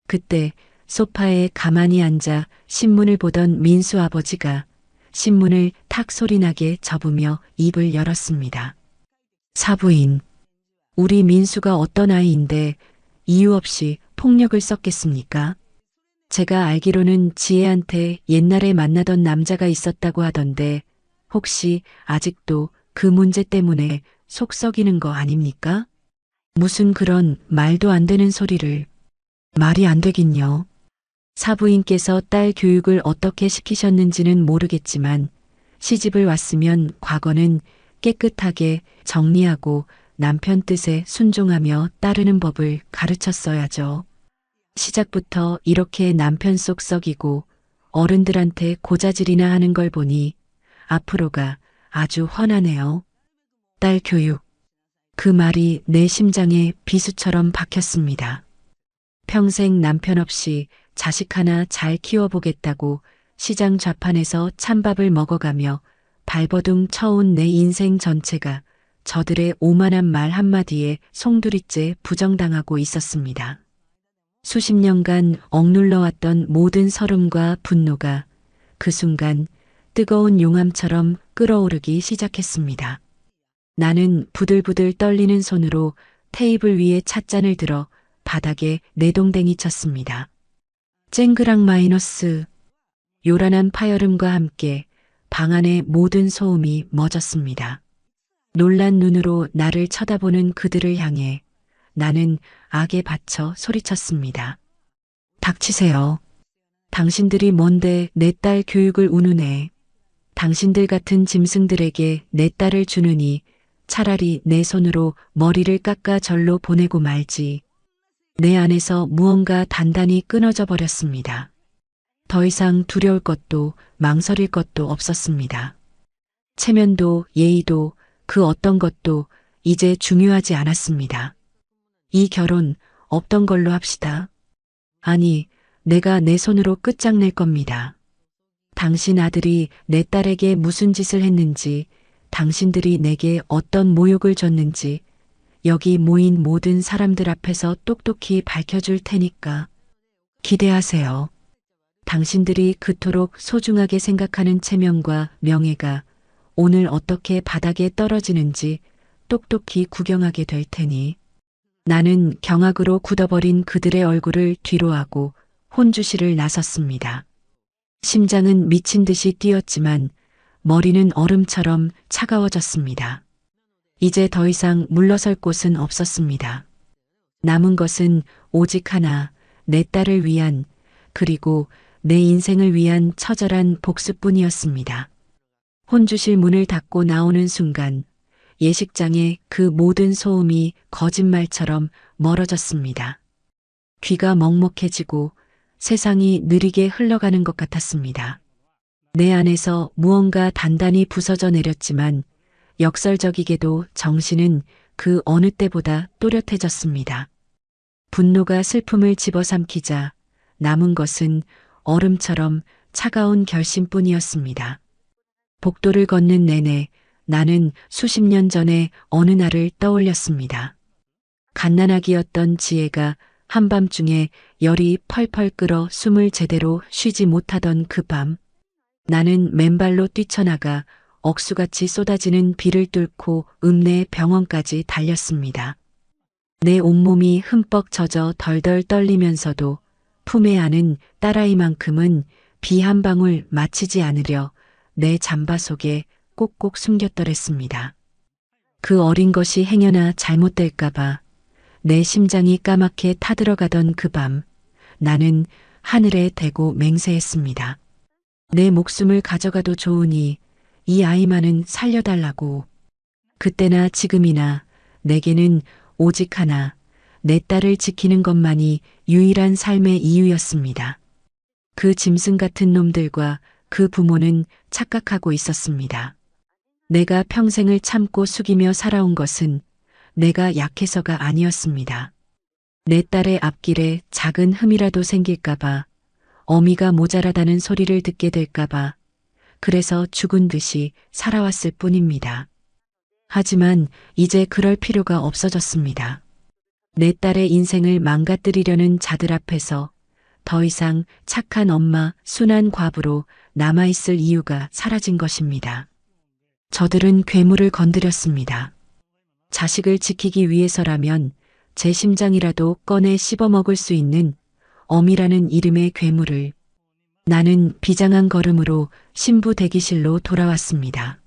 그때 소파에 가만히 앉아 신문을 보던 민수 아버지가 신문을 탁 소리나게 접으며 입을 열었습니다. 사부인, 우리 민수가 어떤 아이인데 이유 없이 폭력을 썼겠습니까? 제가 알기로는 지혜한테 옛날에 만나던 남자가 있었다고 하던데 혹시 아직도 그 문제 때문에 속 썩이는 거 아닙니까? 무슨 그런 말도 안 되는 소리를. 말이 안 되긴요. 사부인께서 딸 교육을 어떻게 시키셨는지는 모르겠지만 시집을 왔으면 과거는 깨끗하게 정리하고 남편 뜻에 순종하며 따르는 법을 가르쳤어야죠. 시작부터 이렇게 남편 속 썩이고 어른들한테 고자질이나 하는 걸 보니 앞으로가 아주 훤하네요. 딸 교육. 그 말이 내 심장에 비수처럼 박혔습니다. 평생 남편 없이 자식 하나 잘 키워보겠다고 시장 좌판에서 찬밥을 먹어가며 발버둥 쳐온 내 인생 전체가 저들의 오만한 말 한마디에 송두리째 부정당하고 있었습니다. 수십 년간 억눌러왔던 모든 서름과 분노가 그 순간 뜨거운 용암처럼 끓어오르기 시작했습니다. 나는 부들부들 떨리는 손으로 테이블 위에 찻잔을 들어 바닥에 내동댕이 쳤습니다. 쨍그랑 마이너스. 요란한 파열음과 함께 방 안의 모든 소음이 멎었습니다. 놀란 눈으로 나를 쳐다보는 그들을 향해 나는 악에 받쳐 소리쳤습니다. 닥치세요. 당신들이 뭔데 내 딸 교육을 운운해. 당신들 같은 짐승들에게 내 딸을 주느니 차라리 내 손으로 머리를 깎아 절로 보내고 말지. 내 안에서 무언가 단단히 끊어져 버렸습니다. 더 이상 두려울 것도 망설일 것도 없었습니다. 체면도 예의도 그 어떤 것도 이제 중요하지 않았습니다. 이 결혼 없던 걸로 합시다. 아니, 내가 내 손으로 끝장낼 겁니다. 당신 아들이 내 딸에게 무슨 짓을 했는지, 당신들이 내게 어떤 모욕을 줬는지 여기 모인 모든 사람들 앞에서 똑똑히 밝혀줄 테니까 기대하세요. 당신들이 그토록 소중하게 생각하는 체면과 명예가 오늘 어떻게 바닥에 떨어지는지 똑똑히 구경하게 될 테니. 나는 경악으로 굳어버린 그들의 얼굴을 뒤로하고 혼주시를 나섰습니다. 심장은 미친 듯이 뛰었지만 머리는 얼음처럼 차가워졌습니다. 이제 더 이상 물러설 곳은 없었습니다. 남은 것은 오직 하나, 내 딸을 위한, 그리고 내 인생을 위한 처절한 복수뿐이었습니다. 혼주실 문을 닫고 나오는 순간 예식장의 그 모든 소음이 거짓말처럼 멀어졌습니다. 귀가 먹먹해지고 세상이 느리게 흘러가는 것 같았습니다. 내 안에서 무언가 단단히 부서져 내렸지만 역설적이게도 정신은 그 어느 때보다 또렷해졌습니다. 분노가 슬픔을 집어삼키자 남은 것은 얼음처럼 차가운 결심뿐이었습니다. 복도를 걷는 내내 나는 수십 년 전의 어느 날을 떠올렸습니다. 갓난아기였던 지혜가 한밤중에 열이 펄펄 끓어 숨을 제대로 쉬지 못하던 그 밤, 나는 맨발로 뛰쳐나가 억수같이 쏟아지는 비를 뚫고 읍내 병원까지 달렸습니다. 내 온몸이 흠뻑 젖어 덜덜 떨리면서도 품에 안은 딸아이만큼은 비 한 방울 맞히지 않으려 내 잠바 속에 꼭꼭 숨겼더랬습니다. 그 어린 것이 행여나 잘못될까봐 내 심장이 까맣게 타들어가던 그 밤, 나는 하늘에 대고 맹세했습니다. 내 목숨을 가져가도 좋으니 이 아이만은 살려달라고. 그때나 지금이나 내게는 오직 하나, 내 딸을 지키는 것만이 유일한 삶의 이유였습니다. 그 짐승 같은 놈들과 그 부모는 착각하고 있었습니다. 내가 평생을 참고 숙이며 살아온 것은 내가 약해서가 아니었습니다. 내 딸의 앞길에 작은 흠이라도 생길까봐, 어미가 모자라다는 소리를 듣게 될까봐, 그래서 죽은 듯이 살아왔을 뿐입니다. 하지만 이제 그럴 필요가 없어졌습니다. 내 딸의 인생을 망가뜨리려는 자들 앞에서 더 이상 착한 엄마, 순한 과부로 남아있을 이유가 사라진 것입니다. 저들은 괴물을 건드렸습니다. 자식을 지키기 위해서라면 제 심장이라도 꺼내 씹어먹을 수 있는 어미라는 이름의 괴물을. 나는 비장한 걸음으로 신부 대기실로 돌아왔습니다.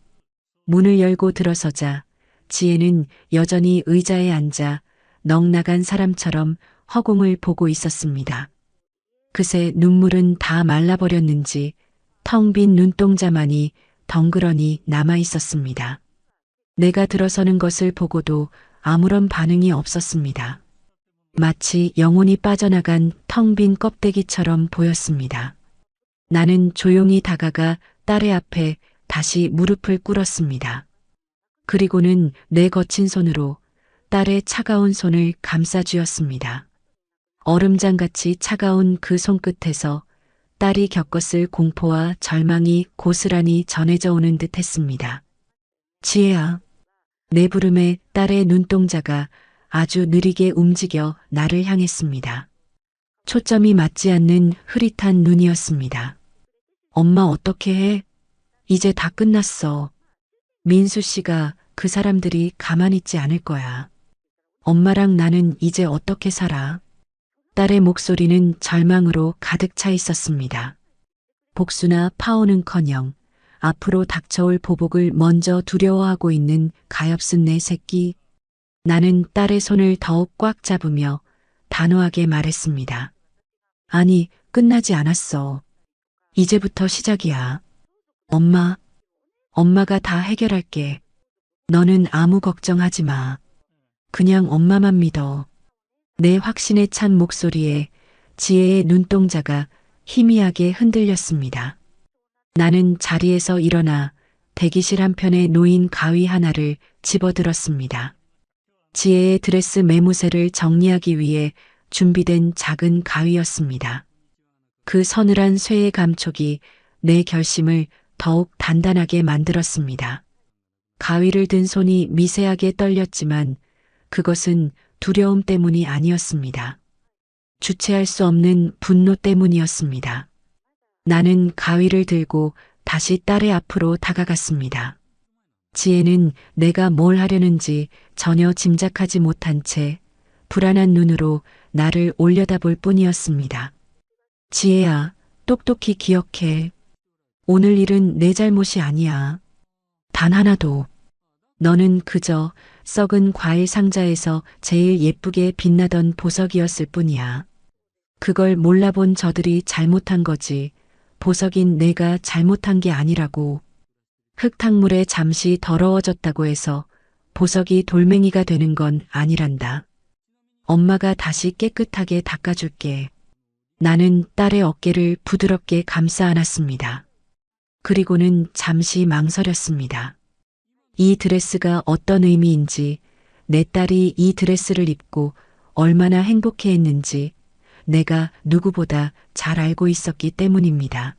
문을 열고 들어서자 지혜는 여전히 의자에 앉아 넋나간 사람처럼 허공을 보고 있었습니다. 그새 눈물은 다 말라버렸는지 텅 빈 눈동자만이 덩그러니 남아 있었습니다. 내가 들어서는 것을 보고도 아무런 반응이 없었습니다. 마치 영혼이 빠져나간 텅 빈 껍데기처럼 보였습니다. 나는 조용히 다가가 딸의 앞에 다시 무릎을 꿇었습니다. 그리고는 내 거친 손으로 딸의 차가운 손을 감싸쥐었습니다. 얼음장같이 차가운 그 손끝에서 딸이 겪었을 공포와 절망이 고스란히 전해져 오는 듯 했습니다. 지혜야. 내 부름에 딸의 눈동자가 아주 느리게 움직여 나를 향했습니다. 초점이 맞지 않는 흐릿한 눈이었습니다. 엄마 어떻게 해? 이제 다 끝났어. 민수 씨가 그 사람들이 가만히 있지 않을 거야. 엄마랑 나는 이제 어떻게 살아? 딸의 목소리는 절망으로 가득 차 있었습니다. 복수나 파혼은커녕 앞으로 닥쳐올 보복을 먼저 두려워하고 있는 가엾은 내 새끼. 나는 딸의 손을 더욱 꽉 잡으며 단호하게 말했습니다. 아니, 끝나지 않았어. 이제부터 시작이야. 엄마가 다 해결할게. 너는 아무 걱정하지 마. 그냥 엄마만 믿어. 내 확신에 찬 목소리에 지혜의 눈동자가 희미하게 흔들렸습니다. 나는 자리에서 일어나 대기실 한편에 놓인 가위 하나를 집어들었습니다. 지혜의 드레스 매무새를 정리하기 위해 준비된 작은 가위였습니다. 그 서늘한 쇠의 감촉이 내 결심을 더욱 단단하게 만들었습니다. 가위를 든 손이 미세하게 떨렸지만 그것은 두려움 때문이 아니었습니다. 주체할 수 없는 분노 때문이었습니다. 나는 가위를 들고 다시 딸의 앞으로 다가갔습니다. 지혜는 내가 뭘 하려는지 전혀 짐작하지 못한 채 불안한 눈으로 나를 올려다볼 뿐이었습니다. 지혜야, 똑똑히 기억해. 오늘 일은 내 잘못이 아니야. 단 하나도. 너는 그저 썩은 과일 상자에서 제일 예쁘게 빛나던 보석이었을 뿐이야. 그걸 몰라본 저들이 잘못한 거지. 보석인 내가 잘못한 게 아니라고. 흙탕물에 잠시 더러워졌다고 해서 보석이 돌멩이가 되는 건 아니란다. 엄마가 다시 깨끗하게 닦아줄게. 나는 딸의 어깨를 부드럽게 감싸 안았습니다. 그리고는 잠시 망설였습니다. 이 드레스가 어떤 의미인지, 내 딸이 이 드레스를 입고 얼마나 행복해했는지 내가 누구보다 잘 알고 있었기 때문입니다.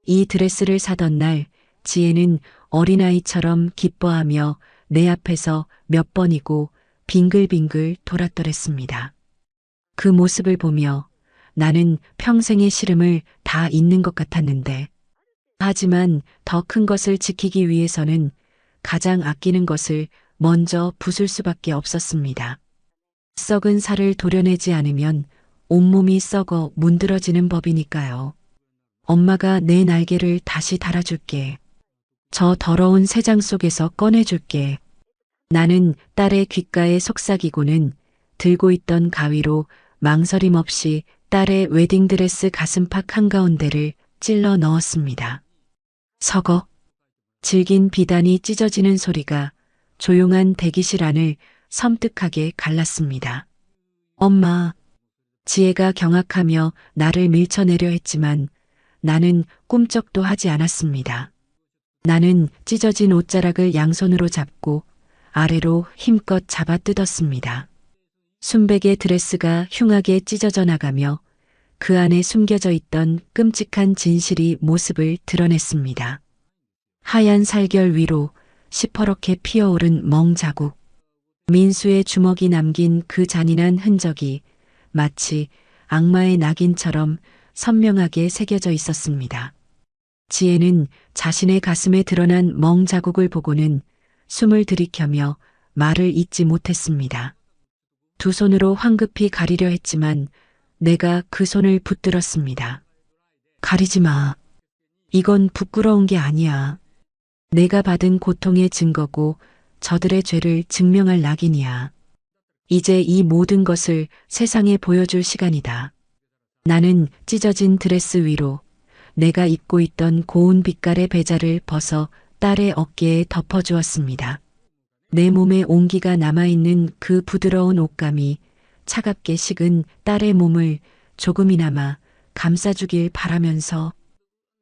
이 드레스를 사던 날 지혜는 어린아이처럼 기뻐하며 내 앞에서 몇 번이고 빙글빙글 돌았더랬습니다. 그 모습을 보며 나는 평생의 시름을 다 잊는 것 같았는데, 하지만 더 큰 것을 지키기 위해서는 가장 아끼는 것을 먼저 부술 수밖에 없었습니다. 썩은 살을 도려내지 않으면 온몸이 썩어 문드러지는 법이니까요. 엄마가 내 날개를 다시 달아줄게. 저 더러운 새장 속에서 꺼내줄게. 나는 딸의 귓가에 속삭이고는 들고 있던 가위로 망설임 없이 딸의 웨딩드레스 가슴팍 한가운데를 찔러 넣었습니다. 서거. 질긴 비단이 찢어지는 소리가 조용한 대기실 안을 섬뜩하게 갈랐습니다. 엄마. 지혜가 경악하며 나를 밀쳐내려 했지만 나는 꿈쩍도 하지 않았습니다. 나는 찢어진 옷자락을 양손으로 잡고 아래로 힘껏 잡아 뜯었습니다. 순백의 드레스가 흉하게 찢어져 나가며 그 안에 숨겨져 있던 끔찍한 진실이 모습을 드러냈습니다. 하얀 살결 위로 시퍼렇게 피어오른 멍 자국. 민수의 주먹이 남긴 그 잔인한 흔적이 마치 악마의 낙인처럼 선명하게 새겨져 있었습니다. 지혜는 자신의 가슴에 드러난 멍 자국을 보고는 숨을 들이켜며 말을 잇지 못했습니다. 두 손으로 황급히 가리려 했지만 내가 그 손을 붙들었습니다. 가리지 마. 이건 부끄러운 게 아니야. 내가 받은 고통의 증거고 저들의 죄를 증명할 낙인이야. 이제 이 모든 것을 세상에 보여줄 시간이다. 나는 찢어진 드레스 위로 내가 입고 있던 고운 빛깔의 배자를 벗어 딸의 어깨에 덮어주었습니다. 내 몸에 온기가 남아있는 그 부드러운 옷감이 차갑게 식은 딸의 몸을 조금이나마 감싸주길 바라면서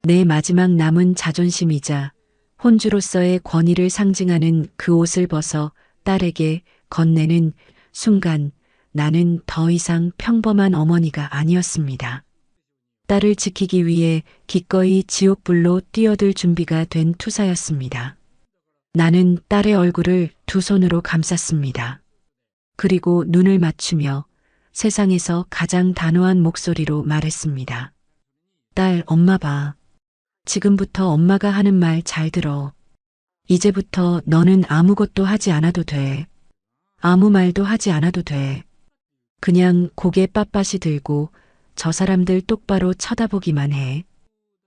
내 마지막 남은 자존심이자 혼주로서의 권위를 상징하는 그 옷을 벗어 딸에게 건네는 순간 나는 더 이상 평범한 어머니가 아니었습니다. 딸을 지키기 위해 기꺼이 지옥불로 뛰어들 준비가 된 투사였습니다. 나는 딸의 얼굴을 두 손으로 감쌌습니다. 그리고 눈을 맞추며 세상에서 가장 단호한 목소리로 말했습니다. 딸, 엄마 봐. 지금부터 엄마가 하는 말 잘 들어. 이제부터 너는 아무것도 하지 않아도 돼. 아무 말도 하지 않아도 돼. 그냥 고개 빳빳이 들고 저 사람들 똑바로 쳐다보기만 해.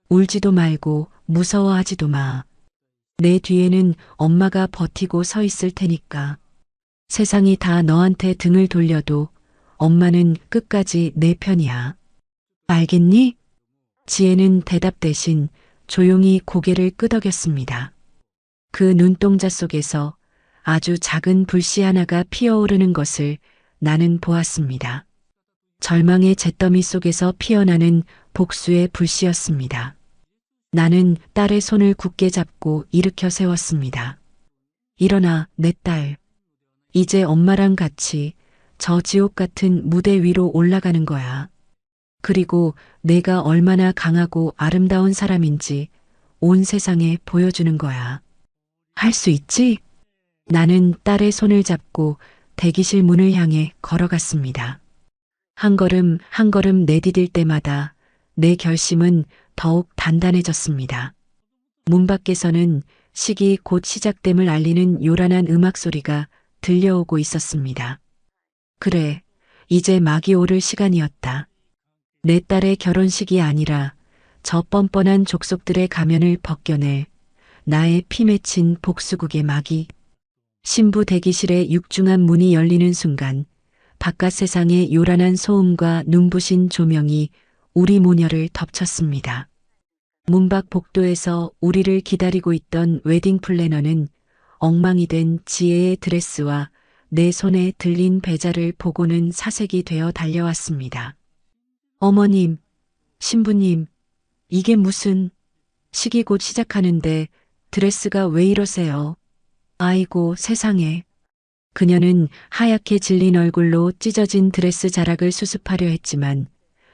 울지도 말고 무서워하지도 마. 내 뒤에는 엄마가 버티고 서 있을 테니까. 세상이 다 너한테 등을 돌려도 엄마는 끝까지 내 편이야. 알겠니? 지혜는 대답 대신 조용히 고개를 끄덕였습니다. 그 눈동자 속에서 아주 작은 불씨 하나가 피어오르는 것을 나는 보았습니다. 절망의 잿더미 속에서 피어나는 복수의 불씨였습니다. 나는 딸의 손을 굳게 잡고 일으켜 세웠습니다. 일어나, 내 딸. 이제 엄마랑 같이 저 지옥 같은 무대 위로 올라가는 거야. 그리고 내가 얼마나 강하고 아름다운 사람인지 온 세상에 보여주는 거야. 할 수 있지? 나는 딸의 손을 잡고 대기실 문을 향해 걸어갔습니다. 한 걸음 한 걸음 내디딜 때마다 내 결심은 더욱 단단해졌습니다. 문 밖에서는 식이 곧 시작됨을 알리는 요란한 음악 소리가 들려오고 있었습니다. 그래, 이제 막이 오를 시간이었다. 내 딸의 결혼식이 아니라 저 뻔뻔한 족속들의 가면을 벗겨낼 나의 피 맺힌 복수국의 막이. 신부 대기실의 육중한 문이 열리는 순간 바깥 세상의 요란한 소음과 눈부신 조명이 우리 모녀를 덮쳤습니다. 문 밖 복도에서 우리를 기다리고 있던 웨딩 플래너는 엉망이 된 지혜의 드레스와 내 손에 들린 배자를 보고는 사색이 되어 달려왔습니다. 어머님, 신부님, 이게 무슨, 식이 곧 시작하는데 드레스가 왜 이러세요? 아이고 세상에. 그녀는 하얗게 질린 얼굴로 찢어진 드레스 자락을 수습하려 했지만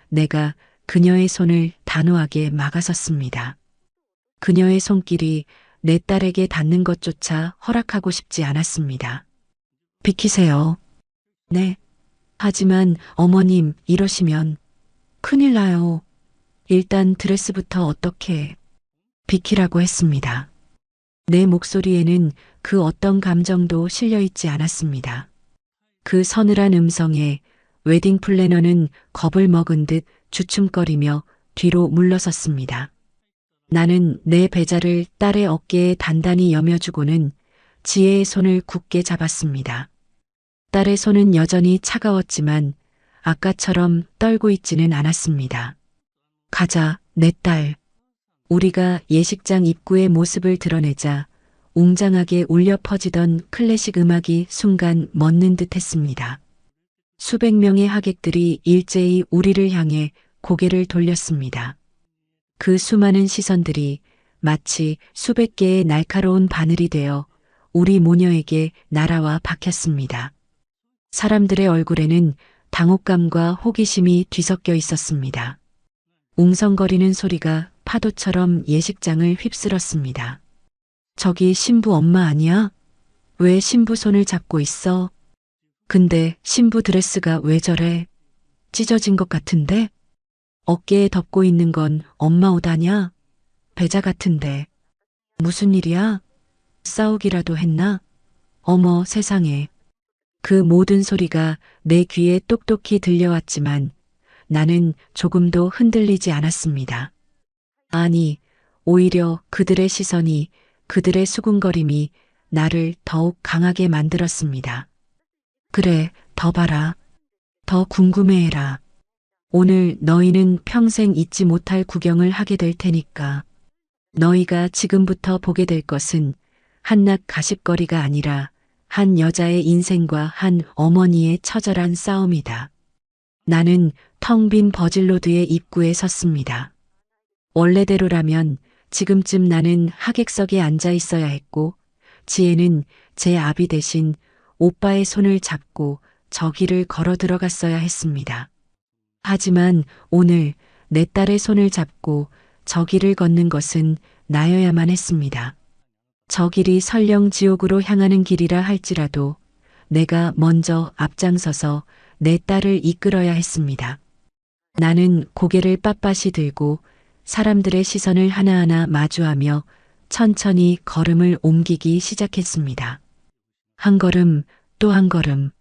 내가 그녀의 손을 단호하게 막아섰습니다. 그녀의 손길이 내 딸에게 닿는 것조차 허락하고 싶지 않았습니다. 비키세요. 네. 하지만 어머님 이러시면 큰일 나요. 일단 드레스부터 어떻게 비키라고 했습니다. 내 목소리에는 그 어떤 감정도 실려있지 않았습니다. 그 서늘한 음성에 웨딩 플래너는 겁을 먹은 듯 주춤거리며 뒤로 물러섰습니다. 나는 내 배자를 딸의 어깨에 단단히 여며주고는 지혜의 손을 굳게 잡았습니다. 딸의 손은 여전히 차가웠지만 아까처럼 떨고 있지는 않았습니다. 가자, 내 딸. 우리가 예식장 입구의 모습을 드러내자 웅장하게 울려 퍼지던 클래식 음악이 순간 멎는 듯 했습니다. 수백 명의 하객들이 일제히 우리를 향해 고개를 돌렸습니다. 그 수많은 시선들이 마치 수백 개의 날카로운 바늘이 되어 우리 모녀에게 날아와 박혔습니다. 사람들의 얼굴에는 당혹감과 호기심이 뒤섞여 있었습니다. 웅성거리는 소리가 파도처럼 예식장을 휩쓸었습니다. 저기 신부 엄마 아니야? 왜 신부 손을 잡고 있어? 근데 신부 드레스가 왜 저래? 찢어진 것 같은데? 어깨에 덮고 있는 건 엄마 옷 아냐? 배자 같은데. 무슨 일이야? 싸우기라도 했나? 어머 세상에. 그 모든 소리가 내 귀에 똑똑히 들려왔지만 나는 조금도 흔들리지 않았습니다. 아니, 오히려 그들의 시선이, 그들의 수군거림이 나를 더욱 강하게 만들었습니다. 그래, 더 봐라. 더 궁금해해라. 오늘 너희는 평생 잊지 못할 구경을 하게 될 테니까. 너희가 지금부터 보게 될 것은 한낱 가십거리가 아니라 한 여자의 인생과 한 어머니의 처절한 싸움이다. 나는 텅 빈 버질로드의 입구에 섰습니다. 원래대로라면 지금쯤 나는 하객석에 앉아 있어야 했고, 지혜는 제 아비 대신 오빠의 손을 잡고 저 길을 걸어 들어갔어야 했습니다. 하지만 오늘 내 딸의 손을 잡고 저 길을 걷는 것은 나여야만 했습니다. 저 길이 설령 지옥으로 향하는 길이라 할지라도 내가 먼저 앞장서서 내 딸을 이끌어야 했습니다. 나는 고개를 빳빳이 들고 사람들의 시선을 하나하나 마주하며 천천히 걸음을 옮기기 시작했습니다. 한 걸음 또 한 걸음.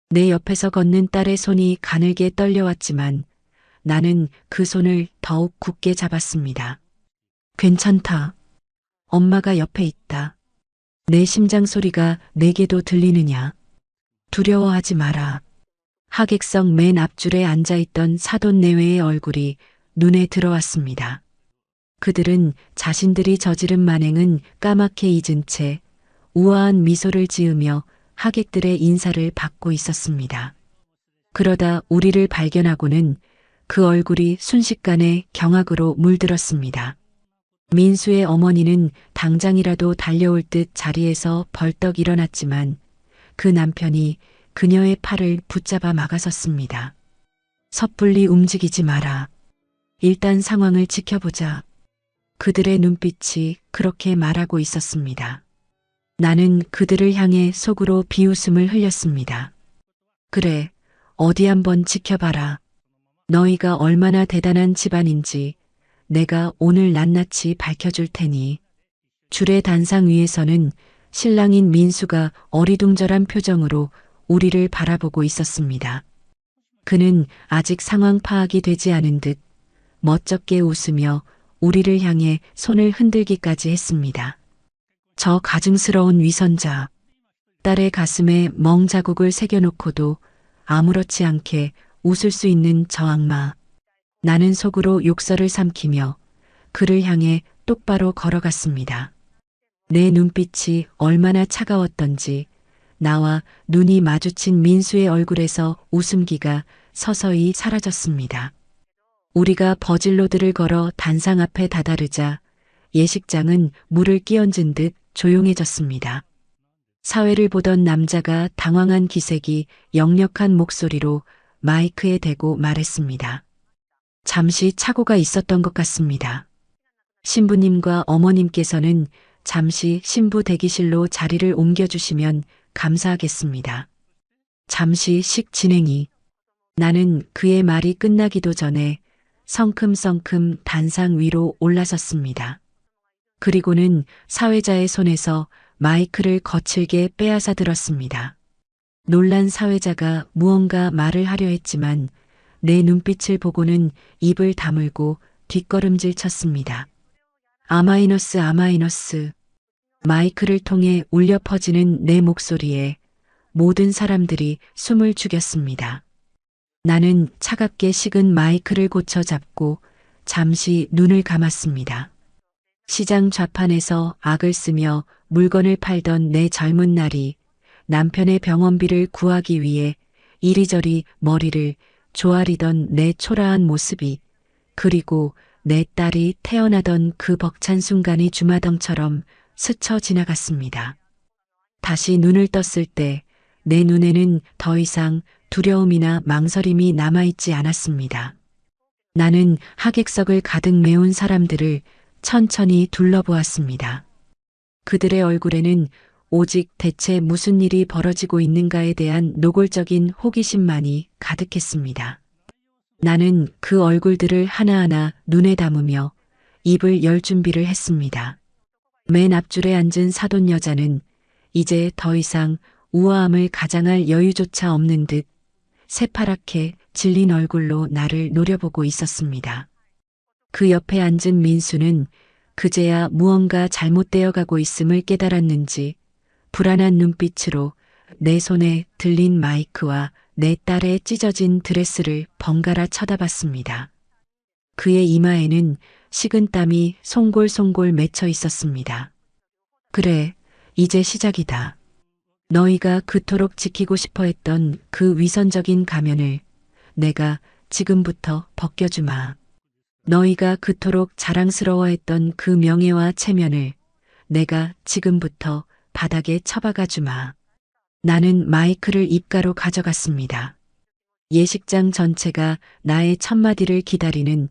내 옆에서 걷는 딸의 손이 가늘게 떨려왔지만 나는 그 손을 더욱 굳게 잡았습니다. 괜찮다. 엄마가 옆에 있다. 내 심장 소리가 내게도 들리느냐. 두려워하지 마라. 하객석 맨 앞줄에 앉아있던 사돈 내외의 얼굴이 눈에 들어왔습니다. 그들은 자신들이 저지른 만행은 까맣게 잊은 채 우아한 미소를 지으며 하객들의 인사를 받고 있었습니다. 그러다 우리를 발견하고는 그 얼굴이 순식간에 경악으로 물들었습니다. 민수의 어머니는 당장이라도 달려올 듯 자리에서 벌떡 일어났지만 그 남편이 그녀의 팔을 붙잡아 막아섰습니다. 섣불리 움직이지 마라. 일단 상황을 지켜보자. 그들의 눈빛이 그렇게 말하고 있었습니다. 나는 그들을 향해 속으로 비웃음을 흘렸습니다. 그래, 어디 한번 지켜봐라. 너희가 얼마나 대단한 집안인지 내가 오늘 낱낱이 밝혀줄 테니. 줄의 단상 위에서는 신랑인 민수가 어리둥절한 표정으로 우리를 바라보고 있었습니다. 그는 아직 상황 파악이 되지 않은 듯 멋쩍게 웃으며 우리를 향해 손을 흔들기까지 했습니다. 저 가증스러운 위선자. 딸의 가슴에 멍 자국을 새겨놓고도 아무렇지 않게 웃을 수 있는 저 악마. 나는 속으로 욕설을 삼키며 그를 향해 똑바로 걸어갔습니다. 내 눈빛이 얼마나 차가웠던지 나와 눈이 마주친 민수의 얼굴에서 웃음기가 서서히 사라졌습니다. 우리가 버질로드를 걸어 단상 앞에 다다르자 예식장은 물을 끼얹은 듯 조용해졌습니다. 사회를 보던 남자가 당황한 기색이 역력한 목소리로 마이크에 대고 말했습니다. 잠시 착오가 있었던 것 같습니다. 신부님과 어머님께서는 잠시 신부 대기실로 자리를 옮겨주시면 감사하겠습니다. 잠시 식 진행이. 나는 그의 말이 끝나기도 전에 성큼성큼 단상 위로 올라섰습니다. 그리고는 사회자의 손에서 마이크를 거칠게 빼앗아 들었습니다. 놀란 사회자가 무언가 말을 하려 했지만 내 눈빛을 보고는 입을 다물고 뒷걸음질 쳤습니다. 아마이너스 아마이너스. 마이크를 통해 울려 퍼지는 내 목소리에 모든 사람들이 숨을 죽였습니다. 나는 차갑게 식은 마이크를 고쳐 잡고 잠시 눈을 감았습니다. 시장 좌판에서 악을 쓰며 물건을 팔던 내 젊은 날이 남편의 병원비를 구하기 위해 이리저리 머리를 조아리던 내 초라한 모습이, 그리고 내 딸이 태어나던 그 벅찬 순간이 주마등처럼 스쳐 지나갔습니다. 다시 눈을 떴을 때 내 눈에는 더 이상 두려움이나 망설임이 남아있지 않았습니다. 나는 하객석을 가득 메운 사람들을 천천히 둘러보았습니다. 그들의 얼굴에는 오직 대체 무슨 일이 벌어지고 있는가에 대한 노골적인 호기심만이 가득했습니다. 나는 그 얼굴들을 하나하나 눈에 담으며 입을 열 준비를 했습니다. 맨 앞줄에 앉은 사돈 여자는 이제 더 이상 우아함을 가장할 여유조차 없는 듯 새파랗게 질린 얼굴로 나를 노려보고 있었습니다. 그 옆에 앉은 민수는 그제야 무언가 잘못되어 가고 있음을 깨달았는지 불안한 눈빛으로 내 손에 들린 마이크와 내 딸의 찢어진 드레스를 번갈아 쳐다봤습니다. 그의 이마에는 식은 땀이 송골송골 맺혀 있었습니다. 그래, 이제 시작이다. 너희가 그토록 지키고 싶어 했던 그 위선적인 가면을 내가 지금부터 벗겨주마. 너희가 그토록 자랑스러워했던 그 명예와 체면을 내가 지금부터 바닥에 처박아 주마. 나는 마이크를 입가로 가져갔습니다. 예식장 전체가 나의 첫마디를 기다리는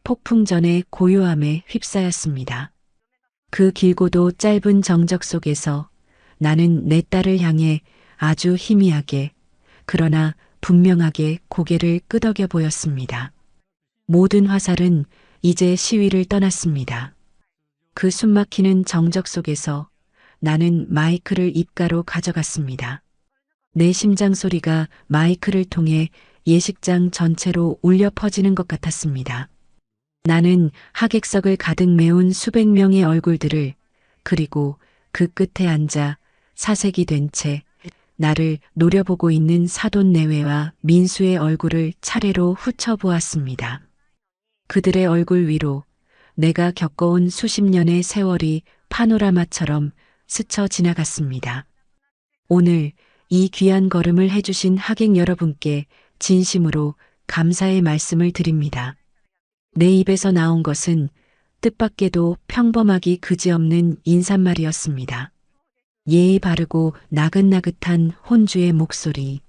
폭풍전의 고요함에 휩싸였습니다. 그 길고도 짧은 정적 속에서 나는 내 딸을 향해 아주 희미하게 그러나 분명하게 고개를 끄덕여 보였습니다. 모든 화살은 이제 시위를 떠났습니다. 그 숨막히는 정적 속에서 나는 마이크를 입가로 가져갔습니다. 내 심장 소리가 마이크를 통해 예식장 전체로 울려 퍼지는 것 같았습니다. 나는 하객석을 가득 메운 수백 명의 얼굴들을 그리고 그 끝에 앉아 사색이 된 채 나를 노려보고 있는 사돈 내외와 민수의 얼굴을 차례로 훑어보았습니다. 그들의 얼굴 위로 내가 겪어온 수십 년의 세월이 파노라마처럼 스쳐 지나갔습니다. 오늘 이 귀한 걸음을 해주신 하객 여러분께 진심으로 감사의 말씀을 드립니다. 내 입에서 나온 것은 뜻밖에도 평범하기 그지없는 인사말이었습니다. 예의 바르고 나긋나긋한 혼주의 목소리.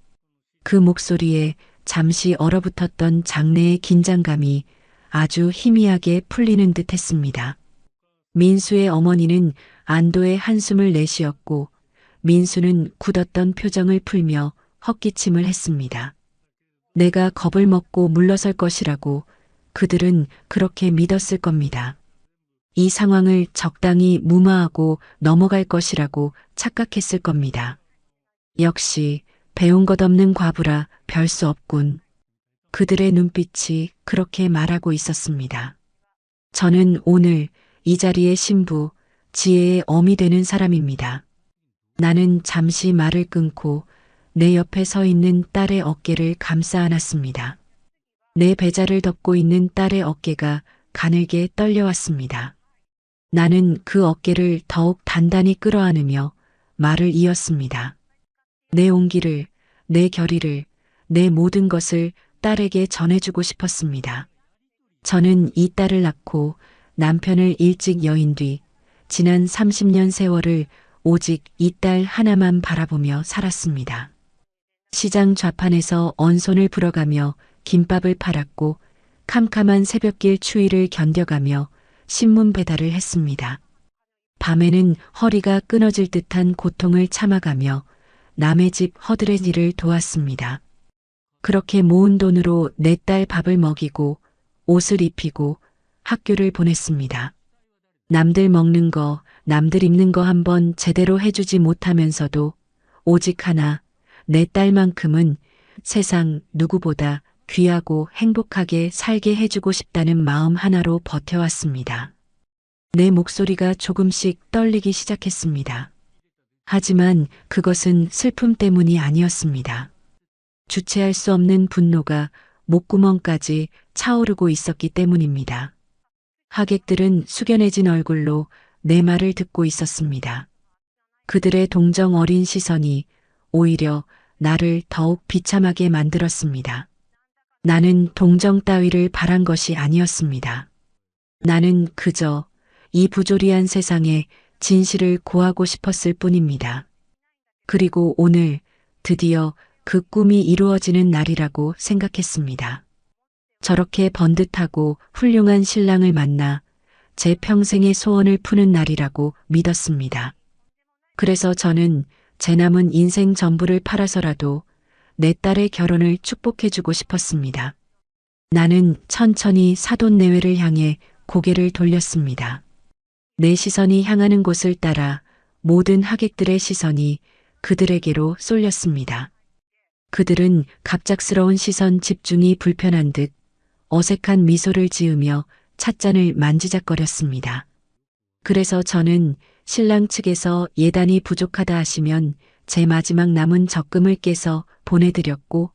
그 목소리에 잠시 얼어붙었던 장래의 긴장감이 아주 희미하게 풀리는 듯 했습니다. 민수의 어머니는 안도의 한숨을 내쉬었고 민수는 굳었던 표정을 풀며 헛기침을 했습니다. 내가 겁을 먹고 물러설 것이라고 그들은 그렇게 믿었을 겁니다. 이 상황을 적당히 무마하고 넘어갈 것이라고 착각했을 겁니다. 역시 배운 것 없는 과부라 별 수 없군. 그들의 눈빛이 그렇게 말하고 있었습니다. 저는 오늘 이 자리의 신부, 지혜의 어미 되는 사람입니다. 나는 잠시 말을 끊고 내 옆에 서 있는 딸의 어깨를 감싸 안았습니다. 내 배자를 덮고 있는 딸의 어깨가 가늘게 떨려왔습니다. 나는 그 어깨를 더욱 단단히 끌어안으며 말을 이었습니다. 내 온기를, 내 결의를, 내 모든 것을 딸에게 전해주고 싶었습니다. 저는 이 딸을 낳고 남편을 일찍 여인 뒤 지난 30년 세월을 오직 이 딸 하나만 바라보며 살았습니다. 시장 좌판에서 언손을 불어가며 김밥을 팔았고 캄캄한 새벽길 추위를 견뎌가며 신문 배달을 했습니다. 밤에는 허리가 끊어질 듯한 고통을 참아가며 남의 집 허들의 일을 도왔습니다. 그렇게 모은 돈으로 내 딸 밥을 먹이고 옷을 입히고 학교를 보냈습니다. 남들 먹는 거, 남들 입는 거 한번 제대로 해주지 못하면서도 오직 하나, 내 딸만큼은 세상 누구보다 귀하고 행복하게 살게 해주고 싶다는 마음 하나로 버텨왔습니다. 내 목소리가 조금씩 떨리기 시작했습니다. 하지만 그것은 슬픔 때문이 아니었습니다. 주체할 수 없는 분노가 목구멍까지 차오르고 있었기 때문입니다. 하객들은 숙연해진 얼굴로 내 말을 듣고 있었습니다. 그들의 동정 어린 시선이 오히려 나를 더욱 비참하게 만들었습니다. 나는 동정 따위를 바란 것이 아니었습니다. 나는 그저 이 부조리한 세상에 진실을 고하고 싶었을 뿐입니다. 그리고 오늘 드디어 그 꿈이 이루어지는 날이라고 생각했습니다. 저렇게 번듯하고 훌륭한 신랑을 만나 제 평생의 소원을 푸는 날이라고 믿었습니다. 그래서 저는 제 남은 인생 전부를 팔아서라도 내 딸의 결혼을 축복해주고 싶었습니다. 나는 천천히 사돈 내외를 향해 고개를 돌렸습니다. 내 시선이 향하는 곳을 따라 모든 하객들의 시선이 그들에게로 쏠렸습니다. 그들은 갑작스러운 시선 집중이 불편한 듯 어색한 미소를 지으며 찻잔을 만지작거렸습니다. 그래서 저는 신랑 측에서 예단이 부족하다 하시면 제 마지막 남은 적금을 깨서 보내드렸고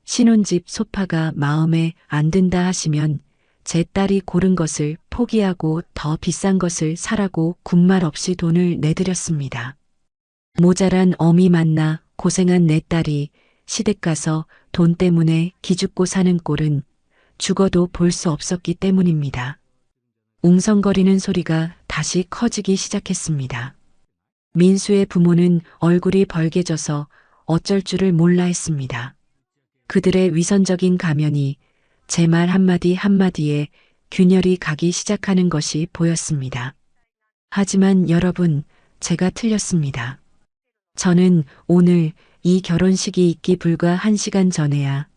신혼집 소파가 마음에 안 든다 하시면 제 딸이 고른 것을 포기하고 더 비싼 것을 사라고 군말 없이 돈을 내드렸습니다. 모자란 어미 만나 고생한 내 딸이 시댁 가서 돈 때문에 기죽고 사는 꼴은 죽어도 볼 수 없었기 때문입니다. 웅성거리는 소리가 다시 커지기 시작했습니다. 민수의 부모는 얼굴이 벌개져서 어쩔 줄을 몰라 했습니다. 그들의 위선적인 가면이 제 말 한마디 한마디에 균열이 가기 시작하는 것이 보였습니다. 하지만 여러분, 제가 틀렸습니다. 저는 오늘 이 결혼식이 있기 불과 1시간 전에야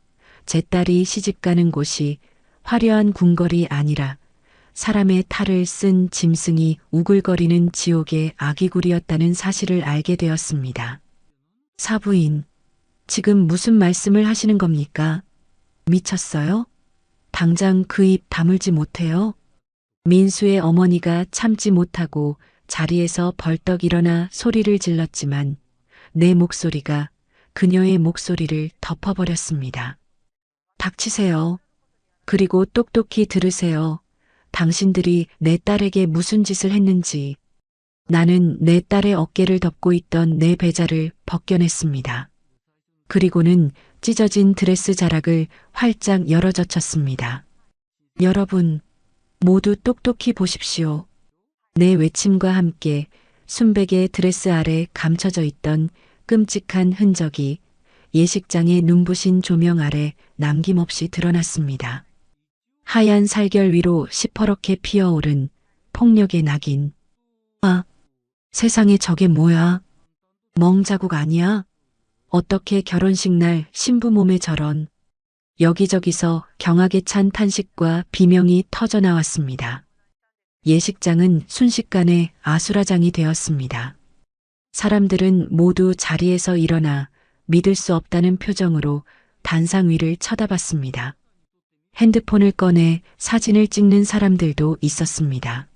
제 딸이 시집가는 곳이 화려한 궁궐이 아니라 사람의 탈을 쓴 짐승이 우글거리는 지옥의 아기굴이었다는 사실을 알게 되었습니다. 사부인, 지금 무슨 말씀을 하시는 겁니까? 미쳤어요? 당장 그 입 다물지 못해요? 민수의 어머니가 참지 못하고 자리에서 벌떡 일어나 소리를 질렀지만 내 목소리가 그녀의 목소리를 덮어버렸습니다. 닥치세요. 그리고 똑똑히 들으세요. 당신들이 내 딸에게 무슨 짓을 했는지. 나는 내 딸의 어깨를 덮고 있던 내 배자를 벗겨냈습니다. 그리고는 찢어진 드레스 자락을 활짝 열어젖혔습니다. 여러분, 모두 똑똑히 보십시오. 내 외침과 함께 순백의 드레스 아래 감춰져 있던 끔찍한 흔적이 예식장의 눈부신 조명 아래 남김없이 드러났습니다. 하얀 살결 위로 시퍼렇게 피어오른 폭력의 낙인. 아, 세상에 저게 뭐야? 멍자국 아니야? 어떻게 결혼식 날 신부 몸에 저런. 여기저기서 경악에 찬 탄식과 비명이 터져 나왔습니다. 예식장은 순식간에 아수라장이 되었습니다. 사람들은 모두 자리에서 일어나 믿을 수 없다는 표정으로 단상 위를 쳐다봤습니다. 핸드폰을 꺼내 사진을 찍는 사람들도 있었습니다.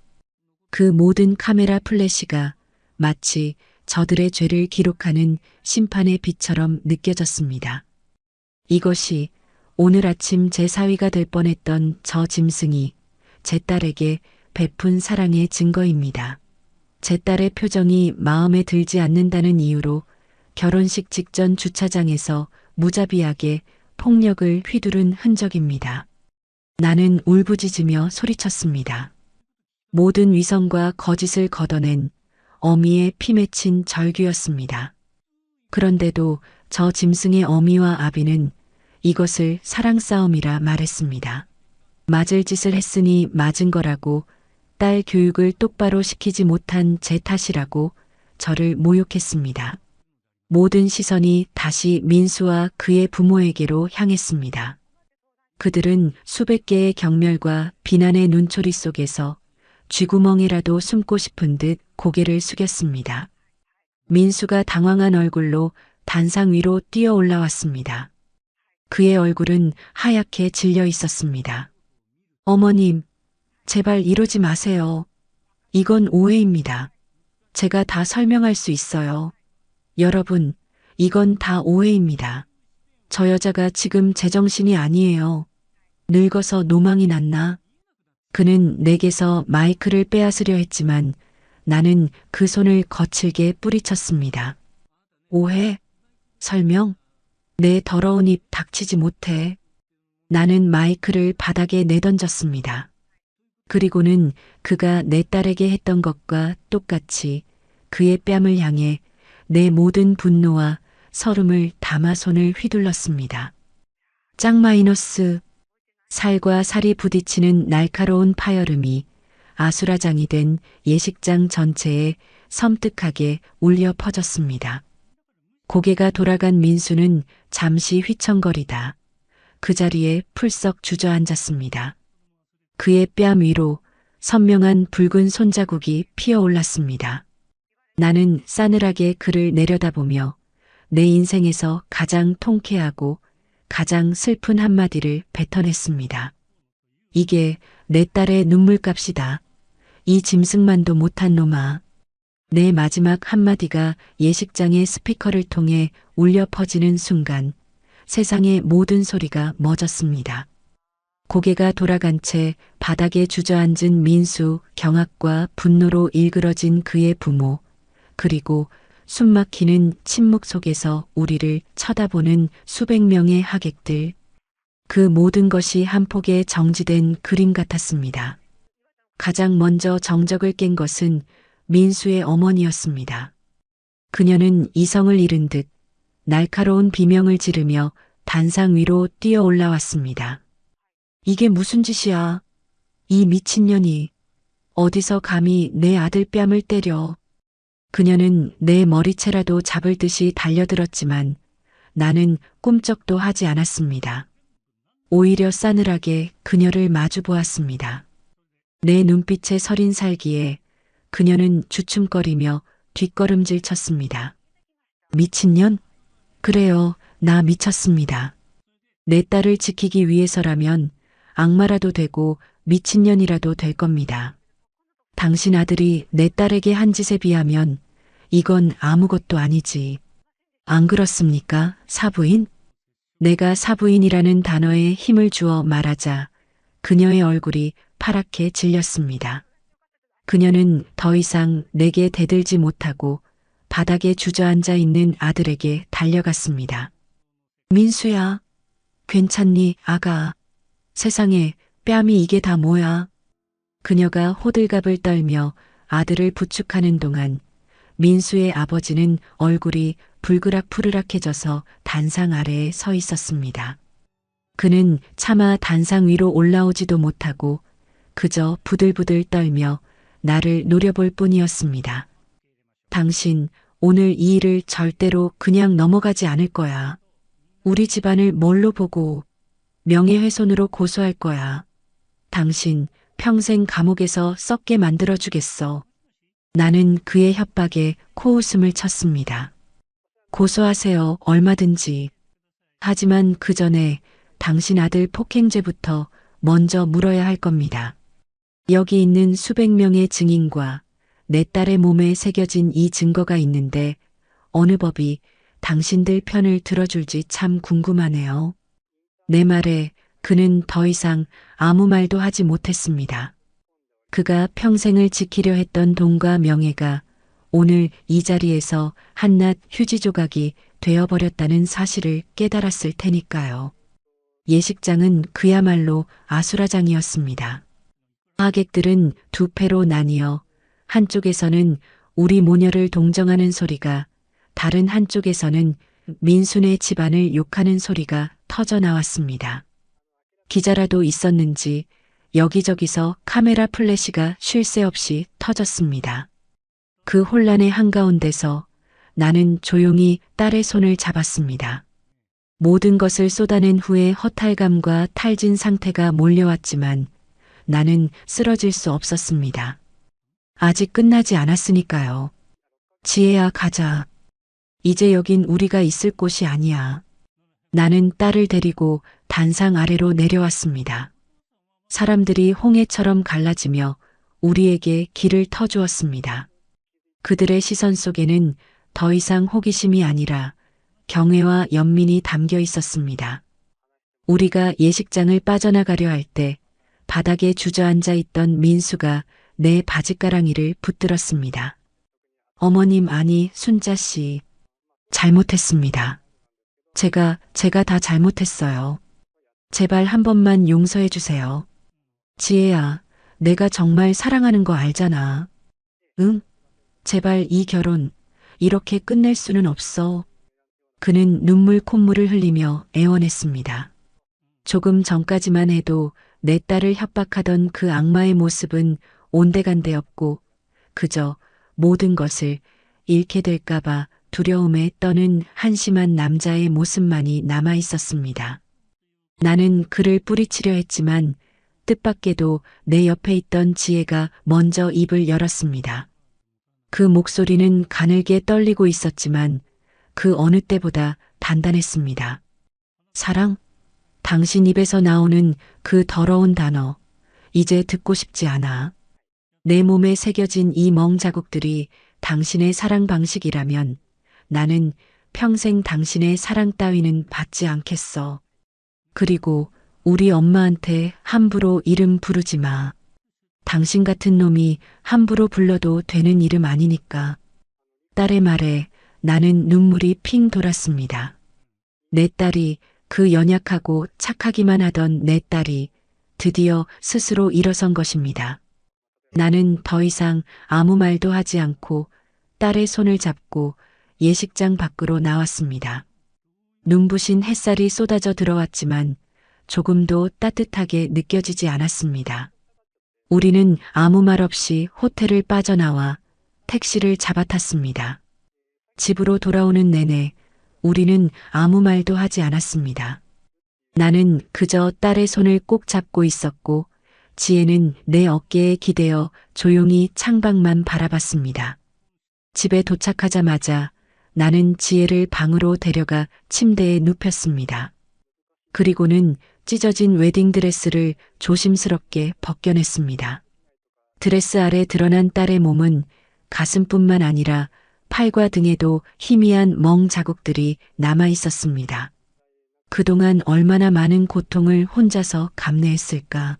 그 모든 카메라 플래시가 마치 저들의 죄를 기록하는 심판의 빛처럼 느껴졌습니다. 이것이 오늘 아침 제 사위가 될 뻔했던 저 짐승이 제 딸에게 베푼 사랑의 증거입니다. 제 딸의 표정이 마음에 들지 않는다는 이유로 결혼식 직전 주차장에서 무자비하게 폭력을 휘두른 흔적입니다. 나는 울부짖으며 소리쳤습니다. 모든 위선과 거짓을 걷어낸 어미의 피 맺힌 절규였습니다. 그런데도 저 짐승의 어미와 아비는 이것을 사랑싸움이라 말했습니다. 맞을 짓을 했으니 맞은 거라고, 딸 교육을 똑바로 시키지 못한 제 탓이라고 저를 모욕했습니다. 모든 시선이 다시 민수와 그의 부모에게로 향했습니다. 그들은 수백 개의 경멸과 비난의 눈초리 속에서 쥐구멍이라도 숨고 싶은 듯 고개를 숙였습니다. 민수가 당황한 얼굴로 단상 위로 뛰어 올라왔습니다. 그의 얼굴은 하얗게 질려 있었습니다. 어머님, 제발 이러지 마세요. 이건 오해입니다. 제가 다 설명할 수 있어요. 여러분, 이건 다 오해입니다. 저 여자가 지금 제정신이 아니에요. 늙어서 노망이 났나? 그는 내게서 마이크를 빼앗으려 했지만 나는 그 손을 거칠게 뿌리쳤습니다. 오해? 설명? 내 더러운 입 닥치지 못해. 나는 마이크를 바닥에 내던졌습니다. 그리고는 그가 내 딸에게 했던 것과 똑같이 그의 뺨을 향해 내 모든 분노와 서름을 담아 손을 휘둘렀습니다. 짝 마이너스. 살과 살이 부딪히는 날카로운 파열음이 아수라장이 된 예식장 전체에 섬뜩하게 울려 퍼졌습니다. 고개가 돌아간 민수는 잠시 휘청거리다 그 자리에 풀썩 주저앉았습니다. 그의 뺨 위로 선명한 붉은 손자국이 피어올랐습니다. 나는 싸늘하게 그를 내려다보며 내 인생에서 가장 통쾌하고 가장 슬픈 한마디를 뱉어냈습니다. 이게 내 딸의 눈물값이다. 이 짐승만도 못한 놈아. 내 마지막 한마디가 예식장의 스피커를 통해 울려 퍼지는 순간 세상의 모든 소리가 멎었습니다. 고개가 돌아간 채 바닥에 주저앉은 민수, 경악과 분노로 일그러진 그의 부모, 그리고 숨막히는 침묵 속에서 우리를 쳐다보는 수백 명의 하객들. 그 모든 것이 한 폭의 정지된 그림 같았습니다. 가장 먼저 정적을 깬 것은 민수의 어머니였습니다. 그녀는 이성을 잃은 듯 날카로운 비명을 지르며 단상 위로 뛰어 올라왔습니다. 이게 무슨 짓이야? 이 미친년이 어디서 감히 내 아들 뺨을 때려. 그녀는 내 머리채라도 잡을 듯이 달려들었지만 나는 꿈쩍도 하지 않았습니다. 오히려 싸늘하게 그녀를 마주 보았습니다. 내 눈빛에 서린 살기에 그녀는 주춤거리며 뒷걸음질 쳤습니다. 미친년? 그래요, 나 미쳤습니다. 내 딸을 지키기 위해서라면 악마라도 되고 미친년이라도 될 겁니다. 당신 아들이 내 딸에게 한 짓에 비하면 이건 아무것도 아니지. 안 그렇습니까, 사부인? 내가 사부인이라는 단어에 힘을 주어 말하자 그녀의 얼굴이 파랗게 질렸습니다. 그녀는 더 이상 내게 대들지 못하고 바닥에 주저앉아 있는 아들에게 달려갔습니다. 민수야, 괜찮니, 아가? 세상에, 뺨이 이게 다 뭐야? 그녀가 호들갑을 떨며 아들을 부축하는 동안 민수의 아버지는 얼굴이 불그락푸르락해져서 단상 아래에 서 있었습니다. 그는 차마 단상 위로 올라오지도 못하고 그저 부들부들 떨며 나를 노려볼 뿐이었습니다. 당신 오늘 이 일을 절대로 그냥 넘어가지 않을 거야. 우리 집안을 뭘로 보고 명예훼손으로 고소할 거야. 당신 평생 감옥에서 썩게 만들어주겠어. 나는 그의 협박에 코웃음을 쳤습니다. 고소하세요, 얼마든지. 하지만 그 전에 당신 아들 폭행죄부터 먼저 물어야 할 겁니다. 여기 있는 수백 명의 증인과 내 딸의 몸에 새겨진 이 증거가 있는데 어느 법이 당신들 편을 들어줄지 참 궁금하네요. 내 말에 그는 더 이상 아무 말도 하지 못했습니다. 그가 평생을 지키려 했던 돈과 명예가 오늘 이 자리에서 한낱 휴지 조각이 되어버렸다는 사실을 깨달았을 테니까요. 예식장은 그야말로 아수라장이었습니다. 하객들은 두 패로 나뉘어 한쪽에서는 우리 모녀를 동정하는 소리가, 다른 한쪽에서는 민수네 집안을 욕하는 소리가 터져 나왔습니다. 기자라도 있었는지 여기저기서 카메라 플래시가 쉴 새 없이 터졌습니다. 그 혼란의 한가운데서 나는 조용히 딸의 손을 잡았습니다. 모든 것을 쏟아낸 후에 허탈감과 탈진 상태가 몰려왔지만 나는 쓰러질 수 없었습니다. 아직 끝나지 않았으니까요. 지혜야, 가자. 이제 여긴 우리가 있을 곳이 아니야. 나는 딸을 데리고 단상 아래로 내려왔습니다. 사람들이 홍해처럼 갈라지며 우리에게 길을 터주었습니다. 그들의 시선 속에는 더 이상 호기심이 아니라 경외와 연민이 담겨 있었습니다. 우리가 예식장을 빠져나가려 할 때 바닥에 주저앉아 있던 민수가 내 바짓가랑이를 붙들었습니다. 어머님, 아니, 순자 씨. 잘못했습니다. 제가 다 잘못했어요. 제발 한 번만 용서해 주세요. 지혜야, 내가 정말 사랑하는 거 알잖아. 응? 제발 이 결혼 이렇게 끝낼 수는 없어. 그는 눈물 콧물을 흘리며 애원했습니다. 조금 전까지만 해도 내 딸을 협박하던 그 악마의 모습은 온데간데 없고 그저 모든 것을 잃게 될까봐 두려움에 떠는 한심한 남자의 모습만이 남아 있었습니다. 나는 그를 뿌리치려 했지만 뜻밖에도 내 옆에 있던 지혜가 먼저 입을 열었습니다. 그 목소리는 가늘게 떨리고 있었지만 그 어느 때보다 단단했습니다. 사랑? 당신 입에서 나오는 그 더러운 단어, 이제 듣고 싶지 않아. 내 몸에 새겨진 이 멍 자국들이 당신의 사랑 방식이라면 나는 평생 당신의 사랑 따위는 받지 않겠어. 그리고 우리 엄마한테 함부로 이름 부르지 마. 당신 같은 놈이 함부로 불러도 되는 이름 아니니까. 딸의 말에 나는 눈물이 핑 돌았습니다. 내 딸이, 그 연약하고 착하기만 하던 내 딸이 드디어 스스로 일어선 것입니다. 나는 더 이상 아무 말도 하지 않고 딸의 손을 잡고 예식장 밖으로 나왔습니다. 눈부신 햇살이 쏟아져 들어왔지만 조금도 따뜻하게 느껴지지 않았습니다. 우리는 아무 말 없이 호텔을 빠져나와 택시를 잡아탔습니다. 집으로 돌아오는 내내 우리는 아무 말도 하지 않았습니다. 나는 그저 딸의 손을 꼭 잡고 있었고 지혜는 내 어깨에 기대어 조용히 창밖만 바라봤습니다. 집에 도착하자마자 나는 지혜를 방으로 데려가 침대에 눕혔습니다. 그리고는 찢어진 웨딩드레스를 조심스럽게 벗겨냈습니다. 드레스 아래 드러난 딸의 몸은 가슴뿐만 아니라 팔과 등에도 희미한 멍 자국들이 남아 있었습니다. 그동안 얼마나 많은 고통을 혼자서 감내했을까.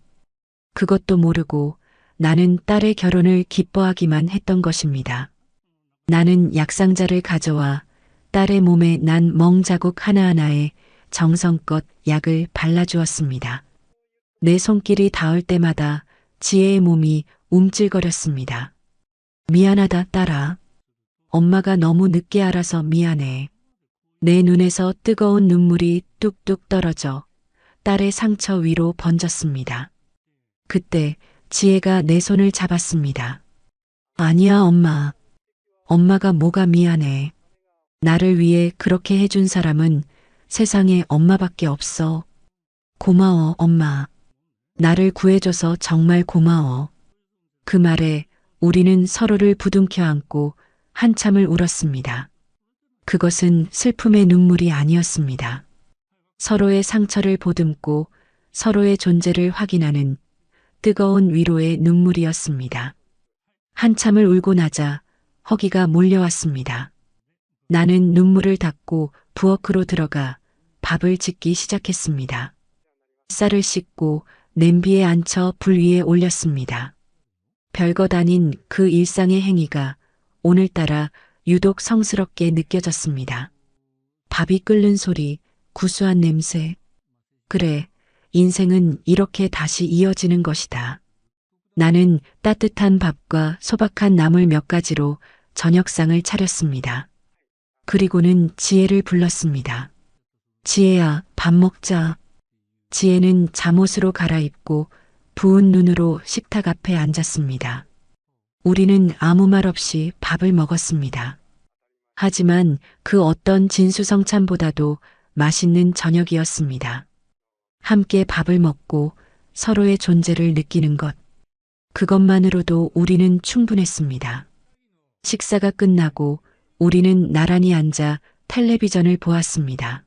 그것도 모르고 나는 딸의 결혼을 기뻐하기만 했던 것입니다. 나는 약상자를 가져와 딸의 몸에 난 멍 자국 하나하나에 정성껏 약을 발라주었습니다. 내 손길이 닿을 때마다 지혜의 몸이 움찔거렸습니다. 미안하다, 딸아. 엄마가 너무 늦게 알아서 미안해. 내 눈에서 뜨거운 눈물이 뚝뚝 떨어져 딸의 상처 위로 번졌습니다. 그때 지혜가 내 손을 잡았습니다. 아니야, 엄마. 엄마가 뭐가 미안해. 나를 위해 그렇게 해준 사람은 세상에 엄마밖에 없어. 고마워, 엄마. 나를 구해줘서 정말 고마워. 그 말에 우리는 서로를 부둥켜 안고 한참을 울었습니다. 그것은 슬픔의 눈물이 아니었습니다. 서로의 상처를 보듬고 서로의 존재를 확인하는 뜨거운 위로의 눈물이었습니다. 한참을 울고 나자 허기가 몰려왔습니다. 나는 눈물을 닦고 부엌으로 들어가 밥을 짓기 시작했습니다. 쌀을 씻고 냄비에 앉혀 불 위에 올렸습니다. 별것 아닌 그 일상의 행위가 오늘따라 유독 성스럽게 느껴졌습니다. 밥이 끓는 소리, 구수한 냄새. 그래, 인생은 이렇게 다시 이어지는 것이다. 나는 따뜻한 밥과 소박한 나물 몇 가지로 저녁상을 차렸습니다. 그리고는 지혜를 불렀습니다. 지혜야, 밥 먹자. 지혜는 잠옷으로 갈아입고 부은 눈으로 식탁 앞에 앉았습니다. 우리는 아무 말 없이 밥을 먹었습니다. 하지만 그 어떤 진수성찬보다도 맛있는 저녁이었습니다. 함께 밥을 먹고 서로의 존재를 느끼는 것. 그것만으로도 우리는 충분했습니다. 식사가 끝나고 우리는 나란히 앉아 텔레비전을 보았습니다.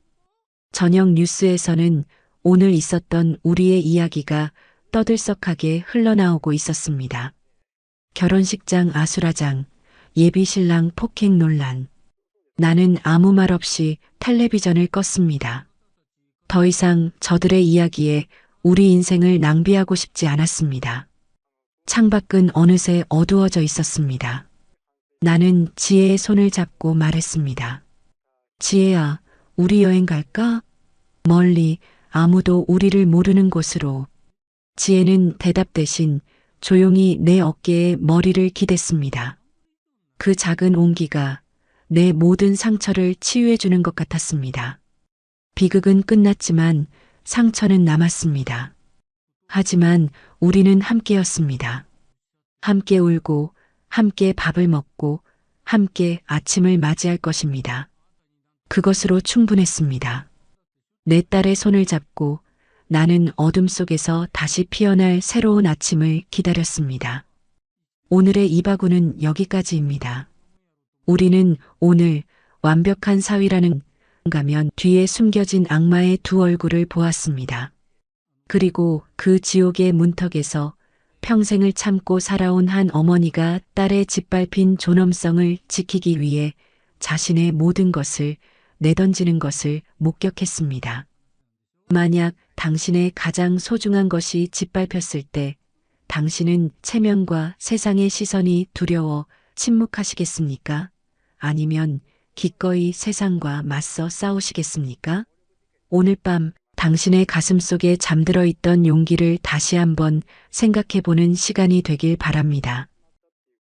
저녁 뉴스에서는 오늘 있었던 우리의 이야기가 떠들썩하게 흘러나오고 있었습니다. 결혼식장 아수라장, 예비신랑 폭행 논란. 나는 아무 말 없이 텔레비전을 껐습니다. 더 이상 저들의 이야기에 우리 인생을 낭비하고 싶지 않았습니다. 창밖은 어느새 어두워져 있었습니다. 나는 지혜의 손을 잡고 말했습니다. 지혜야, 우리 여행 갈까? 멀리 아무도 우리를 모르는 곳으로. 지혜는 대답 대신 조용히 내 어깨에 머리를 기댔습니다. 그 작은 온기가 내 모든 상처를 치유해주는 것 같았습니다. 비극은 끝났지만 상처는 남았습니다. 하지만 우리는 함께였습니다. 함께 울고, 함께 밥을 먹고, 함께 아침을 맞이할 것입니다. 그것으로 충분했습니다. 내 딸의 손을 잡고 나는 어둠 속에서 다시 피어날 새로운 아침을 기다렸습니다. 오늘의 이바구는 여기까지입니다. 우리는 오늘 완벽한 사위라는 가면 뒤에 숨겨진 악마의 두 얼굴을 보았습니다. 그리고 그 지옥의 문턱에서 평생을 참고 살아온 한 어머니가 딸의 짓밟힌 존엄성을 지키기 위해 자신의 모든 것을 내던지는 것을 목격했습니다. 만약 당신의 가장 소중한 것이 짓밟혔을 때 당신은 체면과 세상의 시선이 두려워 침묵하시겠습니까? 아니면 기꺼이 세상과 맞서 싸우시겠습니까? 오늘 밤 당신의 가슴 속에 잠들어 있던 용기를 다시 한번 생각해 보는 시간이 되길 바랍니다.